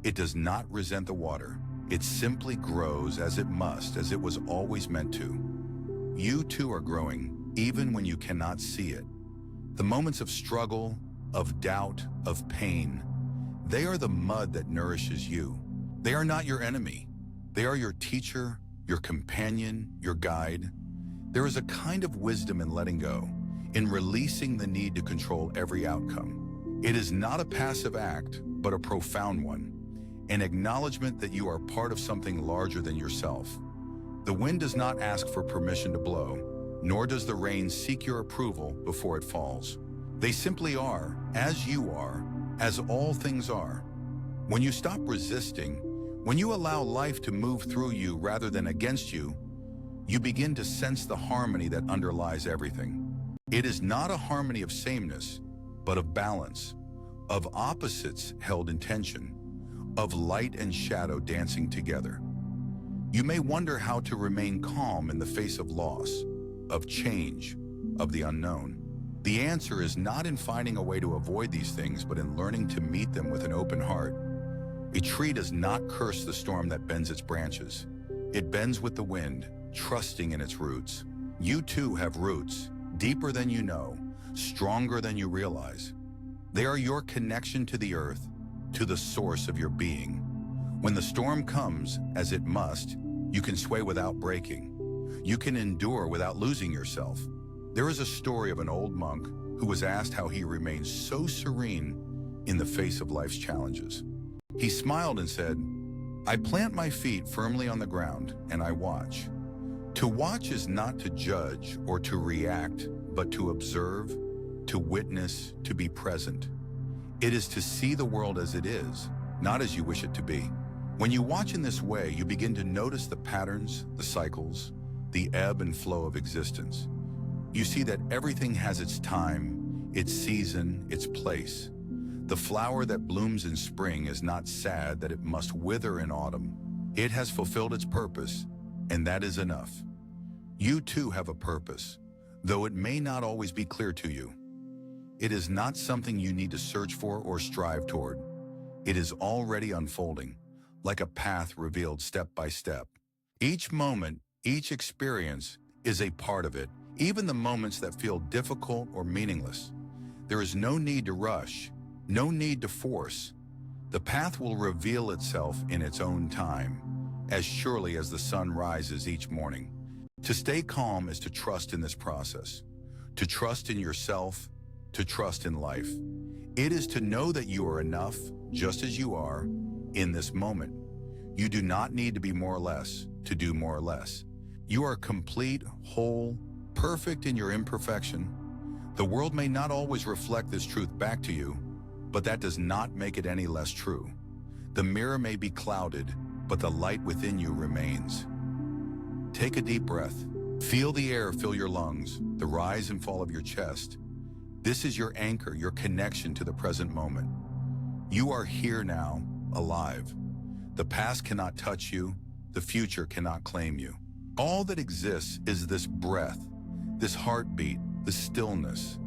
Speaker 1: It does not resent the water. It simply grows as it must, as it was always meant to. You too are growing, even when you cannot see it. The moments of struggle, of doubt, of pain, they are the mud that nourishes you. They are not your enemy. They are your teacher, your companion, your guide. There is a kind of wisdom in letting go, in releasing the need to control every outcome. It is not a passive act, but a profound one, an acknowledgement that you are part of something larger than yourself. The wind does not ask for permission to blow, nor does the rain seek your approval before it falls. They simply are, as you are, as all things are. When you stop resisting, when you allow life to move through you rather than against you, you begin to sense the harmony that underlies everything. It is not a harmony of sameness, but of balance, of opposites held in tension, of light and shadow dancing together. You may wonder how to remain calm in the face of loss, of change, of the unknown. The answer is not in finding a way to avoid these things, but in learning to meet them with an open heart. A tree does not curse the storm that bends its branches. It bends with the wind, trusting in its roots. You too have roots, deeper than you know, stronger than you realize. They are your connection to the earth, to the source of your being. When the storm comes, as it must, you can sway without breaking. You can endure without losing yourself. There is a story of an old monk who was asked how he remained so serene in the face of life's challenges. He smiled and said, "I plant my feet firmly on the ground and I watch. To watch is not to judge or to react, but to observe, to witness, to be present. It is to see the world as it is, not as you wish it to be. When you watch in this way, you begin to notice the patterns, the cycles, the ebb and flow of existence. You see that everything has its time, its season, its place. The flower that blooms in spring is not sad that it must wither in autumn. It has fulfilled its purpose, and that is enough. You too have a purpose, though it may not always be clear to you. It is not something you need to search for or strive toward. It is already unfolding, like a path revealed step by step. Each moment, each experience is a part of it, even the moments that feel difficult or meaningless. There is no need to rush, no need to force. The path will reveal itself in its own time, as surely as the sun rises each morning. To stay calm is to trust in this process, to trust in yourself, to trust in life. It is to know that you are enough, just as you are, in this moment. You do not need to be more or less, to do more or less. You are complete, whole, perfect in your imperfection. The world may not always reflect this truth back to you, but that does not make it any less true. The mirror may be clouded, but the light within you remains. Take a deep breath. Feel the air fill your lungs, the rise and fall of your chest. This is your anchor, your connection to the present moment. You are here now, alive. The past cannot touch you, the future cannot claim you. All that exists is this breath, this heartbeat, the stillness.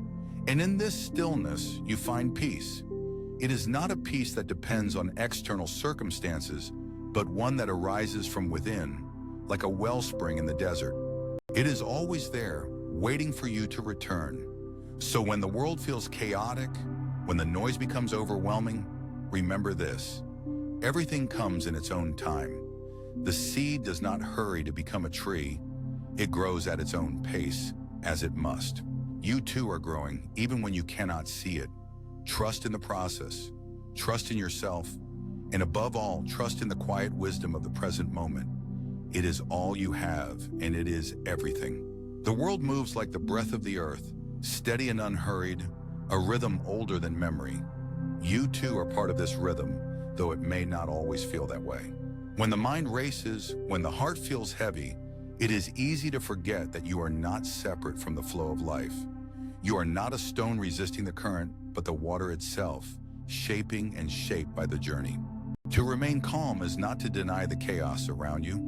Speaker 1: And in this stillness, you find peace. It is not a peace that depends on external circumstances, but one that arises from within, like a wellspring in the desert. It is always there, waiting for you to return. So when the world feels chaotic, when the noise becomes overwhelming, remember this: everything comes in its own time. The seed does not hurry to become a tree. It grows at its own pace, as it must. You too are growing, even when you cannot see it. Trust in the process, trust in yourself, and above all, trust in the quiet wisdom of the present moment. It is all you have, and it is everything. The world moves like the breath of the earth, steady and unhurried, a rhythm older than memory. You too are part of this rhythm, though it may not always feel that way. When the mind races, when the heart feels heavy, it is easy to forget that you are not separate from the flow of life. You are not a stone resisting the current, but the water itself, shaping and shaped by the journey. To remain calm is not to deny the chaos around you,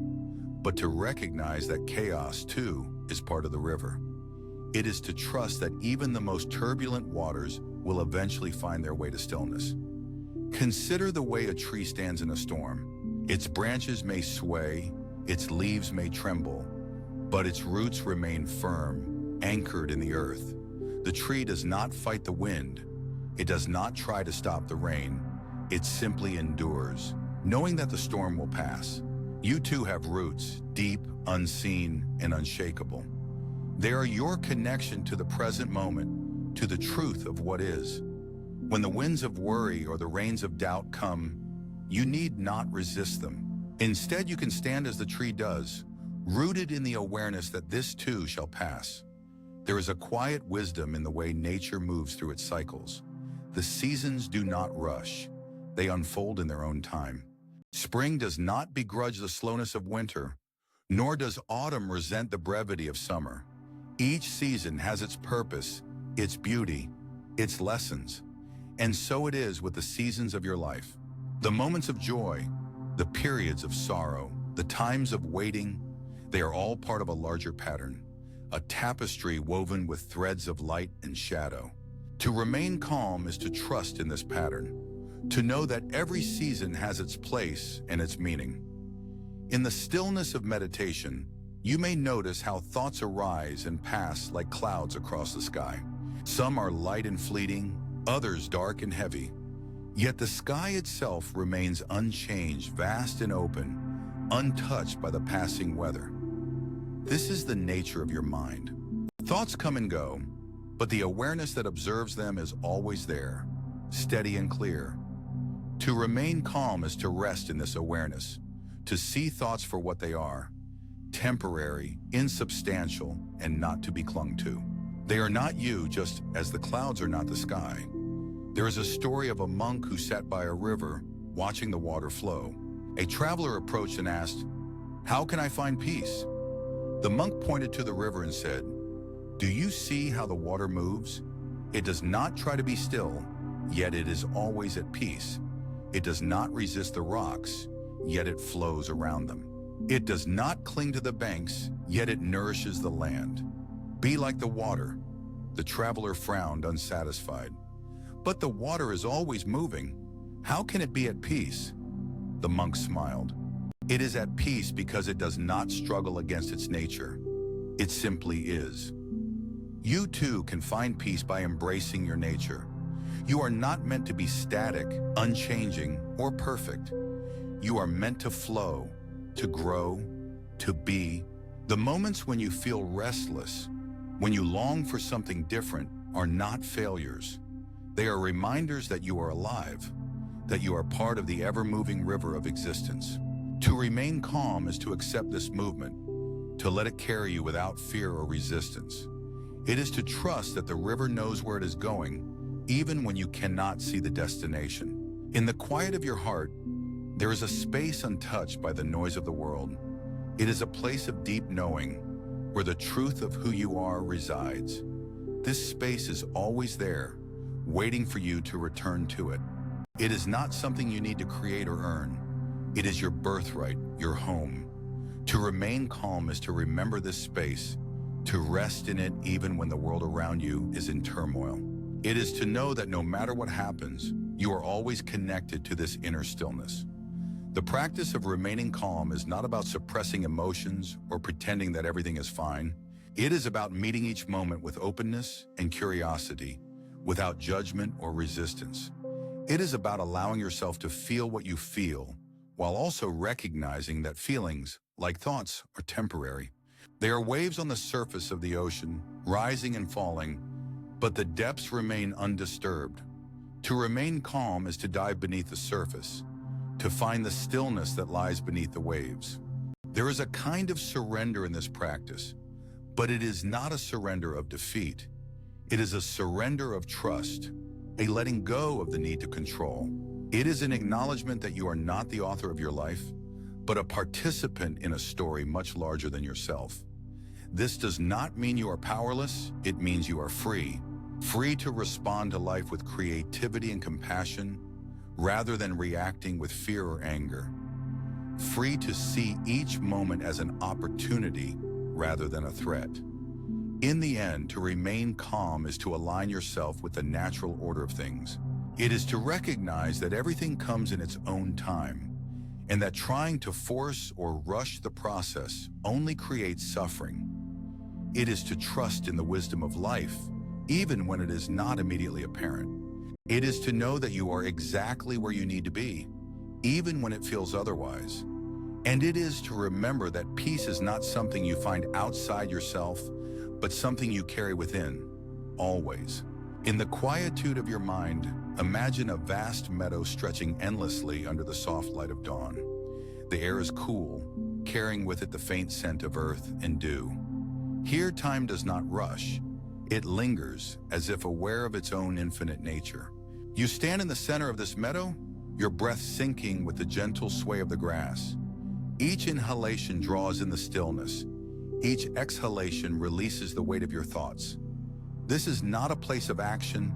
Speaker 1: but to recognize that chaos, too, is part of the river. It is to trust that even the most turbulent waters will eventually find their way to stillness. Consider the way a tree stands in a storm. Its branches may sway, its leaves may tremble, but its roots remain firm, anchored in the earth. The tree does not fight the wind. It does not try to stop the rain. It simply endures, knowing that the storm will pass. You too have roots, deep, unseen, and unshakable. They are your connection to the present moment, to the truth of what is. When the winds of worry or the rains of doubt come, you need not resist them. Instead, you can stand as the tree does, rooted in the awareness that this too shall pass. There is a quiet wisdom in the way nature moves through its cycles. The seasons do not rush. They unfold in their own time. Spring does not begrudge the slowness of winter, nor does autumn resent the brevity of summer. Each season has its purpose, its beauty, its lessons. And so it is with the seasons of your life. The moments of joy, the periods of sorrow, the times of waiting, they are all part of a larger pattern, a tapestry woven with threads of light and shadow. To remain calm is to trust in this pattern, to know that every season has its place and its meaning. In the stillness of meditation, you may notice how thoughts arise and pass like clouds across the sky. Some are light and fleeting, others dark and heavy. Yet the sky itself remains unchanged, vast and open, untouched by the passing weather. This is the nature of your mind. Thoughts come and go, but the awareness that observes them is always there, steady and clear. To remain calm is to rest in this awareness, to see thoughts for what they are, temporary, insubstantial, and not to be clung to. They are not you, just as the clouds are not the sky. There is a story of a monk who sat by a river, watching the water flow. A traveler approached and asked, "How can I find peace?" The monk pointed to the river and said, "Do you see how the water moves? It does not try to be still, yet it is always at peace. It does not resist the rocks, yet it flows around them. It does not cling to the banks, yet it nourishes the land. Be like the water." The traveler frowned, unsatisfied. "But the water is always moving. How can it be at peace?" The monk smiled. "It is at peace because it does not struggle against its nature. It simply is." You too can find peace by embracing your nature. You are not meant to be static, unchanging, or perfect. You are meant to flow, to grow, to be. The moments when you feel restless, when you long for something different, are not failures. They are reminders that you are alive, that you are part of the ever-moving river of existence. To remain calm is to accept this movement, to let it carry you without fear or resistance. It is to trust that the river knows where it is going, even when you cannot see the destination. In the quiet of your heart, there is a space untouched by the noise of the world. It is a place of deep knowing, where the truth of who you are resides. This space is always there, waiting for you to return to it. It is not something you need to create or earn. It is your birthright, your home. To remain calm is to remember this space, to rest in it even when the world around you is in turmoil. It is to know that no matter what happens, you are always connected to this inner stillness. The practice of remaining calm is not about suppressing emotions or pretending that everything is fine. It is about meeting each moment with openness and curiosity, without judgment or resistance. It is about allowing yourself to feel what you feel, while also recognizing that feelings, like thoughts, are temporary. They are waves on the surface of the ocean, rising and falling, but the depths remain undisturbed. To remain calm is to dive beneath the surface, to find the stillness that lies beneath the waves. There is a kind of surrender in this practice, but it is not a surrender of defeat. It is a surrender of trust, a letting go of the need to control. It is an acknowledgement that you are not the author of your life, but a participant in a story much larger than yourself. This does not mean you are powerless, it means you are free. Free to respond to life with creativity and compassion, rather than reacting with fear or anger. Free to see each moment as an opportunity rather than a threat. In the end, to remain calm is to align yourself with the natural order of things. It is to recognize that everything comes in its own time, and that trying to force or rush the process only creates suffering. It is to trust in the wisdom of life, even when it is not immediately apparent. It is to know that you are exactly where you need to be, even when it feels otherwise. And it is to remember that peace is not something you find outside yourself, but something you carry within, always. In the quietude of your mind, imagine a vast meadow stretching endlessly under the soft light of dawn. The air is cool, carrying with it the faint scent of earth and dew. Here, time does not rush. It lingers, as if aware of its own infinite nature. You stand in the center of this meadow, your breath sinking with the gentle sway of the grass. Each inhalation draws in the stillness. Each exhalation releases the weight of your thoughts. This is not a place of action,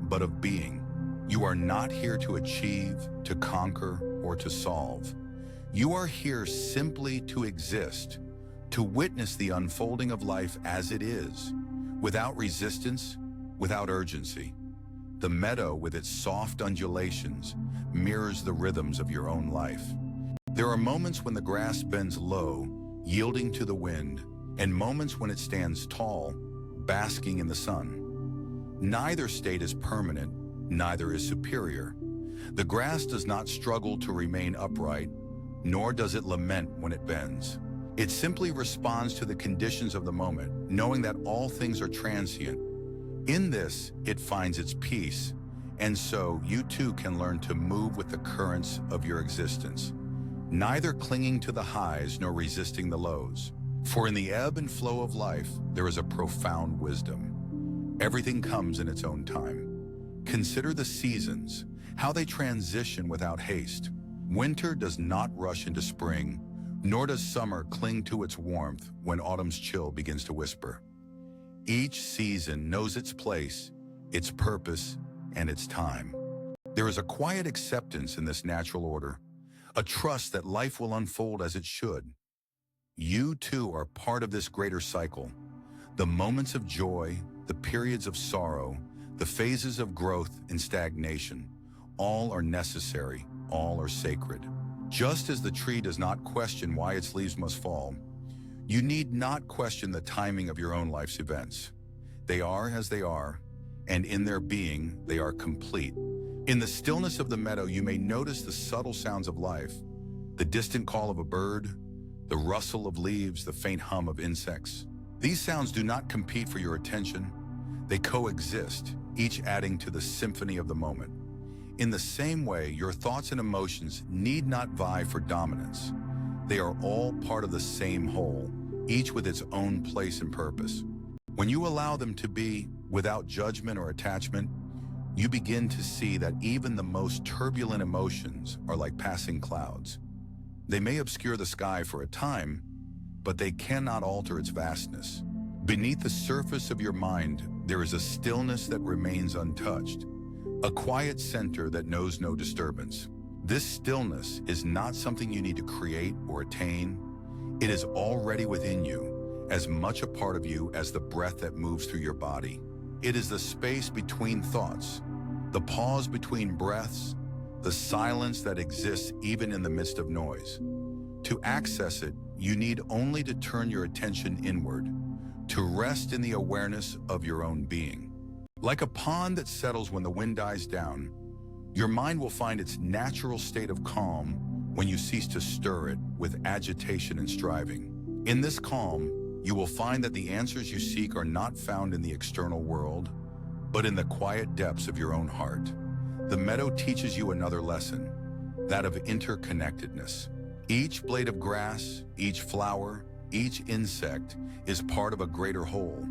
Speaker 1: but of being. You are not here to achieve, to conquer, or to solve. You are here simply to exist, to witness the unfolding of life as it is, without resistance, without urgency. The meadow, with its soft undulations, mirrors the rhythms of your own life. There are moments when the grass bends low, yielding to the wind, and moments when it stands tall, basking in the sun. Neither state is permanent, neither is superior. The grass does not struggle to remain upright, nor does it lament when it bends. It simply responds to the conditions of the moment, knowing that all things are transient. In this, it finds its peace, and so you too can learn to move with the currents of your existence, neither clinging to the highs nor resisting the lows. For in the ebb and flow of life, there is a profound wisdom. Everything comes in its own time. Consider the seasons, how they transition without haste. Winter does not rush into spring, nor does summer cling to its warmth when autumn's chill begins to whisper. Each season knows its place, its purpose, and its time. There is a quiet acceptance in this natural order, a trust that life will unfold as it should. You too are part of this greater cycle. The moments of joy, the periods of sorrow, the phases of growth and stagnation, all are necessary, all are sacred. Just as the tree does not question why its leaves must fall, you need not question the timing of your own life's events. They are as they are, and in their being, they are complete. In the stillness of the meadow, you may notice the subtle sounds of life, the distant call of a bird, the rustle of leaves, the faint hum of insects. These sounds do not compete for your attention. They coexist, each adding to the symphony of the moment. In the same way, your thoughts and emotions need not vie for dominance. They are all part of the same whole, each with its own place and purpose. When you allow them to be without judgment or attachment, you begin to see that even the most turbulent emotions are like passing clouds. They may obscure the sky for a time, but they cannot alter its vastness. Beneath the surface of your mind, there is a stillness that remains untouched, a quiet center that knows no disturbance. This stillness is not something you need to create or attain. It is already within you, as much a part of you as the breath that moves through your body. It is the space between thoughts, the pause between breaths, the silence that exists even in the midst of noise. To access it, you need only to turn your attention inward, to rest in the awareness of your own being. Like a pond that settles when the wind dies down, your mind will find its natural state of calm when you cease to stir it with agitation and striving. In this calm, you will find that the answers you seek are not found in the external world, but in the quiet depths of your own heart. The meadow teaches you another lesson, that of interconnectedness. Each blade of grass, each flower, each insect is part of a greater whole.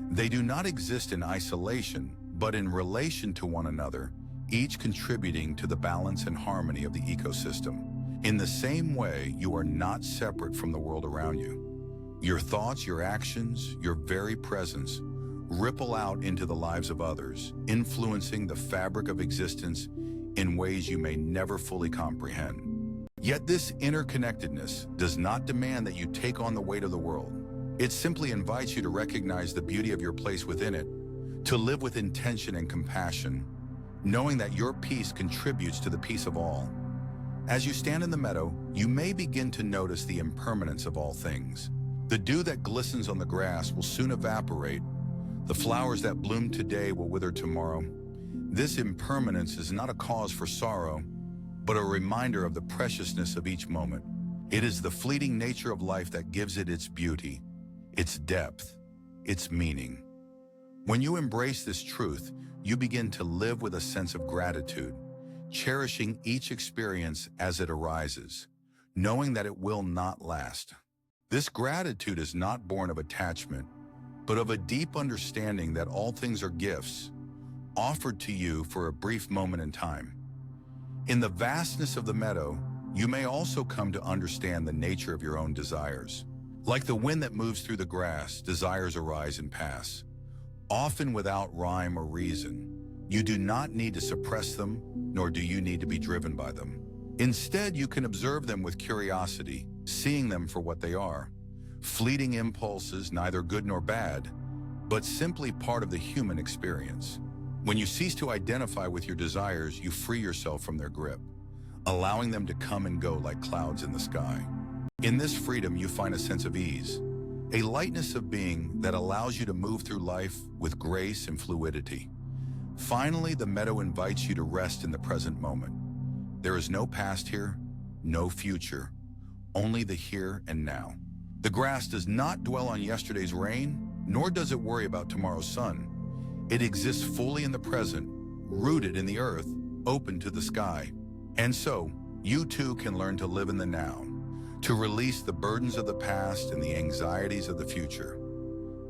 Speaker 1: They do not exist in isolation, but in relation to one another, each contributing to the balance and harmony of the ecosystem. In the same way, you are not separate from the world around you. Your thoughts, your actions, your very presence ripple out into the lives of others, influencing the fabric of existence in ways you may never fully comprehend. Yet this interconnectedness does not demand that you take on the weight of the world. It simply invites you to recognize the beauty of your place within it, to live with intention and compassion, knowing that your peace contributes to the peace of all. As you stand in the meadow, you may begin to notice the impermanence of all things. The dew that glistens on the grass will soon evaporate. The flowers that bloom today will wither tomorrow. This impermanence is not a cause for sorrow, but a reminder of the preciousness of each moment. It is the fleeting nature of life that gives it its beauty, its depth, its meaning. When you embrace this truth, you begin to live with a sense of gratitude, cherishing each experience as it arises, knowing that it will not last. This gratitude is not born of attachment, but of a deep understanding that all things are gifts, offered to you for a brief moment in time. In the vastness of the meadow, you may also come to understand the nature of your own desires. Like the wind that moves through the grass, desires arise and pass, often without rhyme or reason. You do not need to suppress them, nor do you need to be driven by them. Instead, you can observe them with curiosity, seeing them for what they are. Fleeting impulses, neither good nor bad, but simply part of the human experience. When you cease to identify with your desires, you free yourself from their grip, allowing them to come and go like clouds in the sky. In this freedom, you find a sense of ease, a lightness of being that allows you to move through life with grace and fluidity. Finally, the meadow invites you to rest in the present moment. There is no past here, no future, only the here and now. The grass does not dwell on yesterday's rain, nor does it worry about tomorrow's sun. It exists fully in the present, rooted in the earth, open to the sky. And so, you too can learn to live in the now, to release the burdens of the past and the anxieties of the future.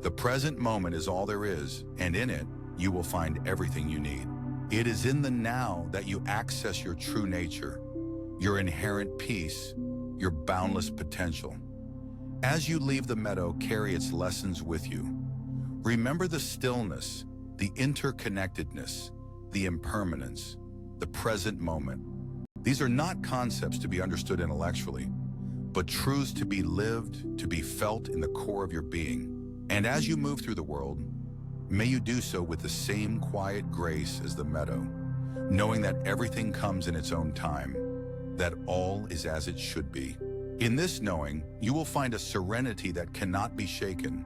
Speaker 1: The present moment is all there is, and in it, you will find everything you need. It is in the now that you access your true nature, your inherent peace, your boundless potential. As you leave the meadow, carry its lessons with you. Remember the stillness, the interconnectedness, the impermanence, the present moment. These are not concepts to be understood intellectually, but truths to be lived, to be felt in the core of your being. And as you move through the world, may you do so with the same quiet grace as the meadow, knowing that everything comes in its own time, that all is as it should be. In this knowing, you will find a serenity that cannot be shaken,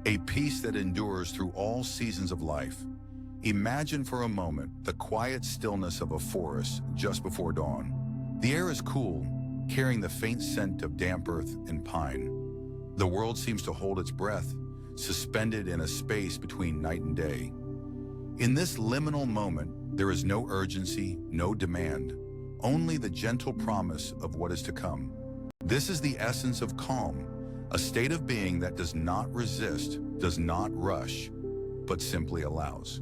Speaker 1: a peace that endures through all seasons of life. Imagine for a moment the quiet stillness of a forest just before dawn. The air is cool, carrying the faint scent of damp earth and pine. The world seems to hold its breath, suspended in a space between night and day. In this liminal moment, there is no urgency, no demand, only the gentle promise of what is to come. This is the essence of calm, a state of being that does not resist, does not rush, but simply allows.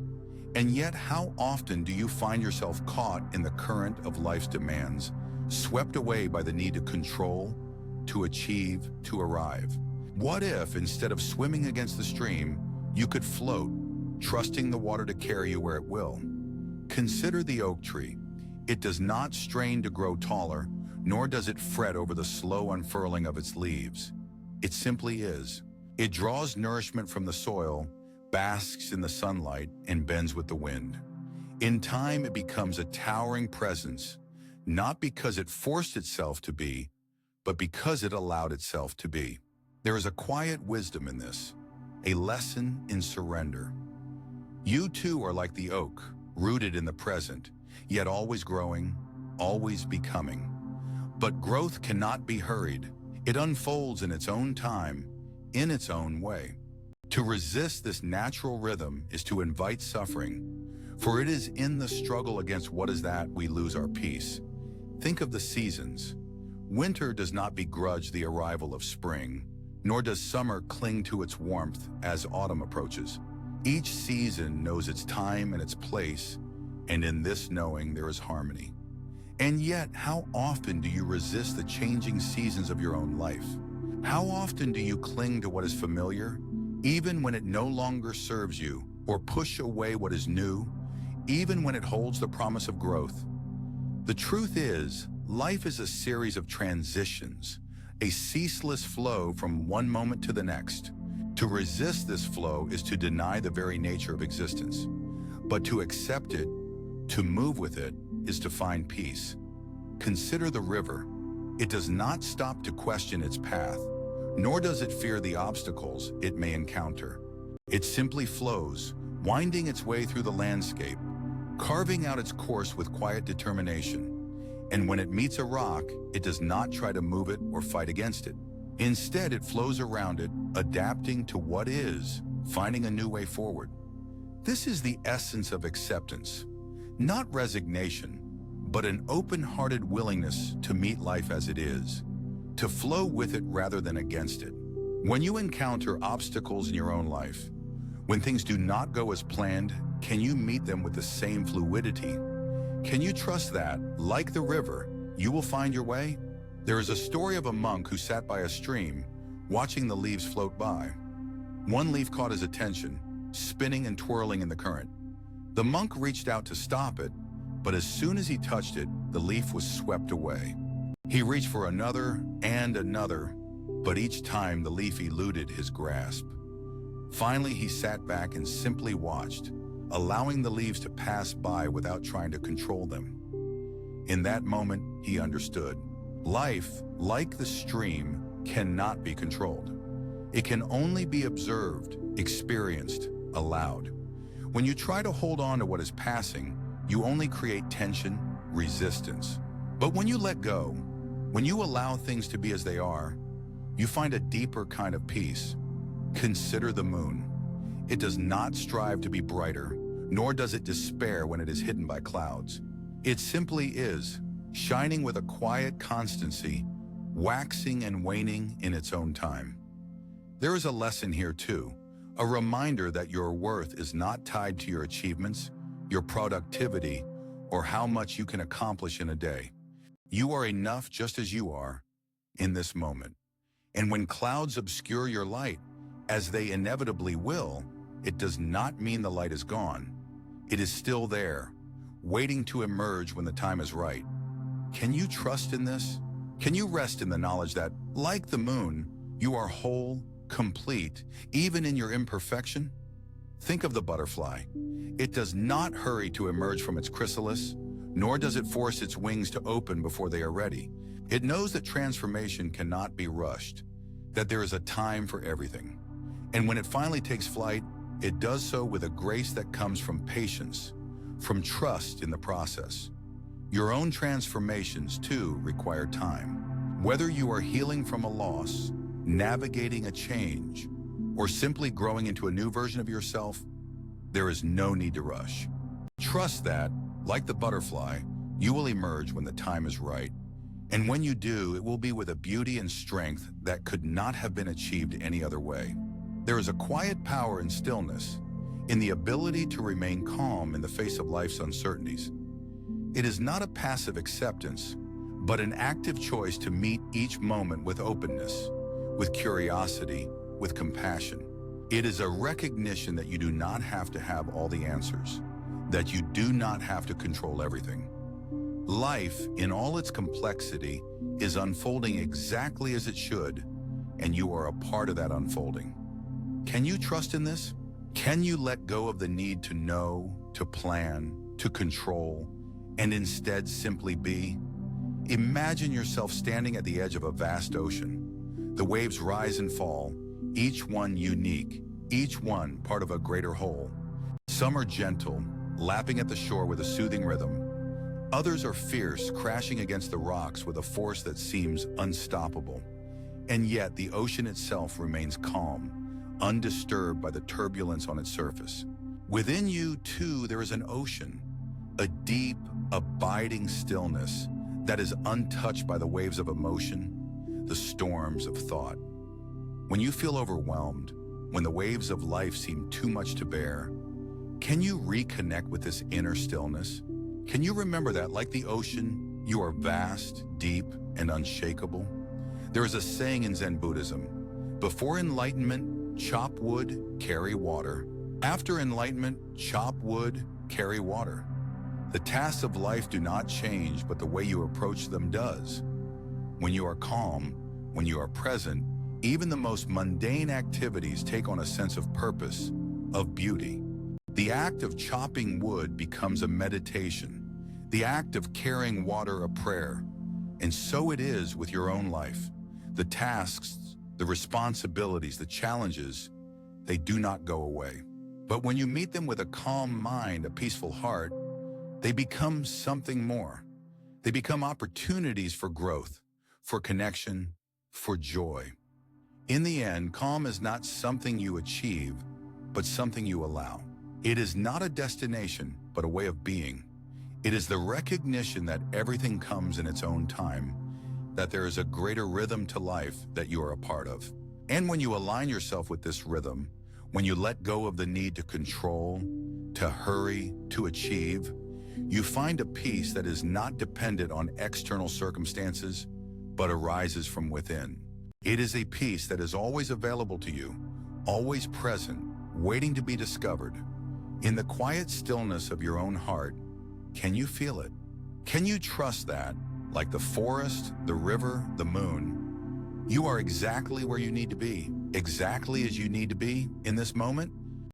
Speaker 1: And yet, how often do you find yourself caught in the current of life's demands, swept away by the need to control, to achieve, to arrive? What if, instead of swimming against the stream, you could float, trusting the water to carry you where it will? Consider the oak tree. It does not strain to grow taller, nor does it fret over the slow unfurling of its leaves. It simply is. It draws nourishment from the soil, basks in the sunlight, and bends with the wind. In time, it becomes a towering presence, not because it forced itself to be, but because it allowed itself to be. There is a quiet wisdom in this, a lesson in surrender. You too are like the oak, rooted in the present, yet always growing, always becoming. But growth cannot be hurried. It unfolds in its own time, in its own way. To resist this natural rhythm is to invite suffering, for it is in the struggle against what is that we lose our peace. Think of the seasons. Winter does not begrudge the arrival of spring, nor does summer cling to its warmth as autumn approaches. Each season knows its time and its place, and in this knowing there is harmony. And yet, how often do you resist the changing seasons of your own life? How often do you cling to what is familiar, even when it no longer serves you, or push away what is new, even when it holds the promise of growth? The truth is, life is a series of transitions, a ceaseless flow from one moment to the next. To resist this flow is to deny the very nature of existence. But to accept it, to move with it, is to find peace. Consider the river. It does not stop to question its path, nor does it fear the obstacles it may encounter. It simply flows, winding its way through the landscape, carving out its course with quiet determination. And when it meets a rock, it does not try to move it or fight against it. Instead, it flows around it, adapting to what is, finding a new way forward. This is the essence of acceptance, not resignation, but an open-hearted willingness to meet life as it is, to flow with it rather than against it. When you encounter obstacles in your own life, when things do not go as planned, can you meet them with the same fluidity? Can you trust that, like the river, you will find your way? There is a story of a monk who sat by a stream, watching the leaves float by. One leaf caught his attention, spinning and twirling in the current. The monk reached out to stop it, but as soon as he touched it, the leaf was swept away. He reached for another and another, but each time the leaf eluded his grasp. Finally, he sat back and simply watched, allowing the leaves to pass by without trying to control them. In that moment, he understood. Life, like the stream, cannot be controlled. It can only be observed, experienced, allowed. When you try to hold on to what is passing, you only create tension, resistance. But when you let go, when you allow things to be as they are, you find a deeper kind of peace. Consider the moon. It does not strive to be brighter, nor does it despair when it is hidden by clouds. It simply is, shining with a quiet constancy, waxing and waning in its own time. There is a lesson here too, A reminder that your worth is not tied to your achievements, your productivity, or how much you can accomplish in a day. You are enough just as you are in this moment. And when clouds obscure your light, as they inevitably will, it does not mean the light is gone. It is still there, waiting to emerge when the time is right. Can you trust in this? Can you rest in the knowledge that, like the moon, you are whole, complete, even in your imperfection? Think of the butterfly. It does not hurry to emerge from its chrysalis, nor does it force its wings to open before they are ready. It knows that transformation cannot be rushed, that there is a time for everything. And when it finally takes flight, it does so with a grace that comes from patience, from trust in the process. Your own transformations, too, require time. Whether you are healing from a loss, navigating a change, or simply growing into a new version of yourself, there is no need to rush. Trust that, like the butterfly, you will emerge when the time is right. And when you do, it will be with a beauty and strength that could not have been achieved any other way. There is a quiet power in stillness, in the ability to remain calm in the face of life's uncertainties. It is not a passive acceptance, but an active choice to meet each moment with openness, with curiosity, with compassion. It is a recognition that you do not have to have all the answers, that you do not have to control everything. Life, in all its complexity, is unfolding exactly as it should, and you are a part of that unfolding. Can you trust in this? Can you let go of the need to know, to plan, to control, and instead simply be? Imagine yourself standing at the edge of a vast ocean. The waves rise and fall, each one unique, each one part of a greater whole. Some are gentle, lapping at the shore with a soothing rhythm. Others are fierce, crashing against the rocks with a force that seems unstoppable. And yet the ocean itself remains calm, undisturbed by the turbulence on its surface. Within you, too, there is an ocean, a deep, abiding stillness that is untouched by the waves of emotion, the storms of thought. When you feel overwhelmed, when the waves of life seem too much to bear, can you reconnect with this inner stillness? Can you remember that, like the ocean, you are vast, deep, and unshakable? There is a saying in Zen Buddhism: before enlightenment, chop wood, carry water. After enlightenment, chop wood, carry water. The tasks of life do not change, but the way you approach them does. When you are calm, when you are present, even the most mundane activities take on a sense of purpose, of beauty. The act of chopping wood becomes a meditation, the act of carrying water a prayer. And so it is with your own life. The tasks, the responsibilities, the challenges, they do not go away. But when you meet them with a calm mind, a peaceful heart, they become something more. They become opportunities for growth, for connection, for joy. In the end, calm is not something you achieve, but something you allow. It is not a destination, but a way of being. It is the recognition that everything comes in its own time, that there is a greater rhythm to life that you are a part of. And when you align yourself with this rhythm, when you let go of the need to control, to hurry, to achieve, you find a peace that is not dependent on external circumstances, but arises from within. It is a peace that is always available to you, always present, waiting to be discovered. In the quiet stillness of your own heart, can you feel it? Can you trust that, like the forest, the river, the moon, you are exactly where you need to be, exactly as you need to be in this moment,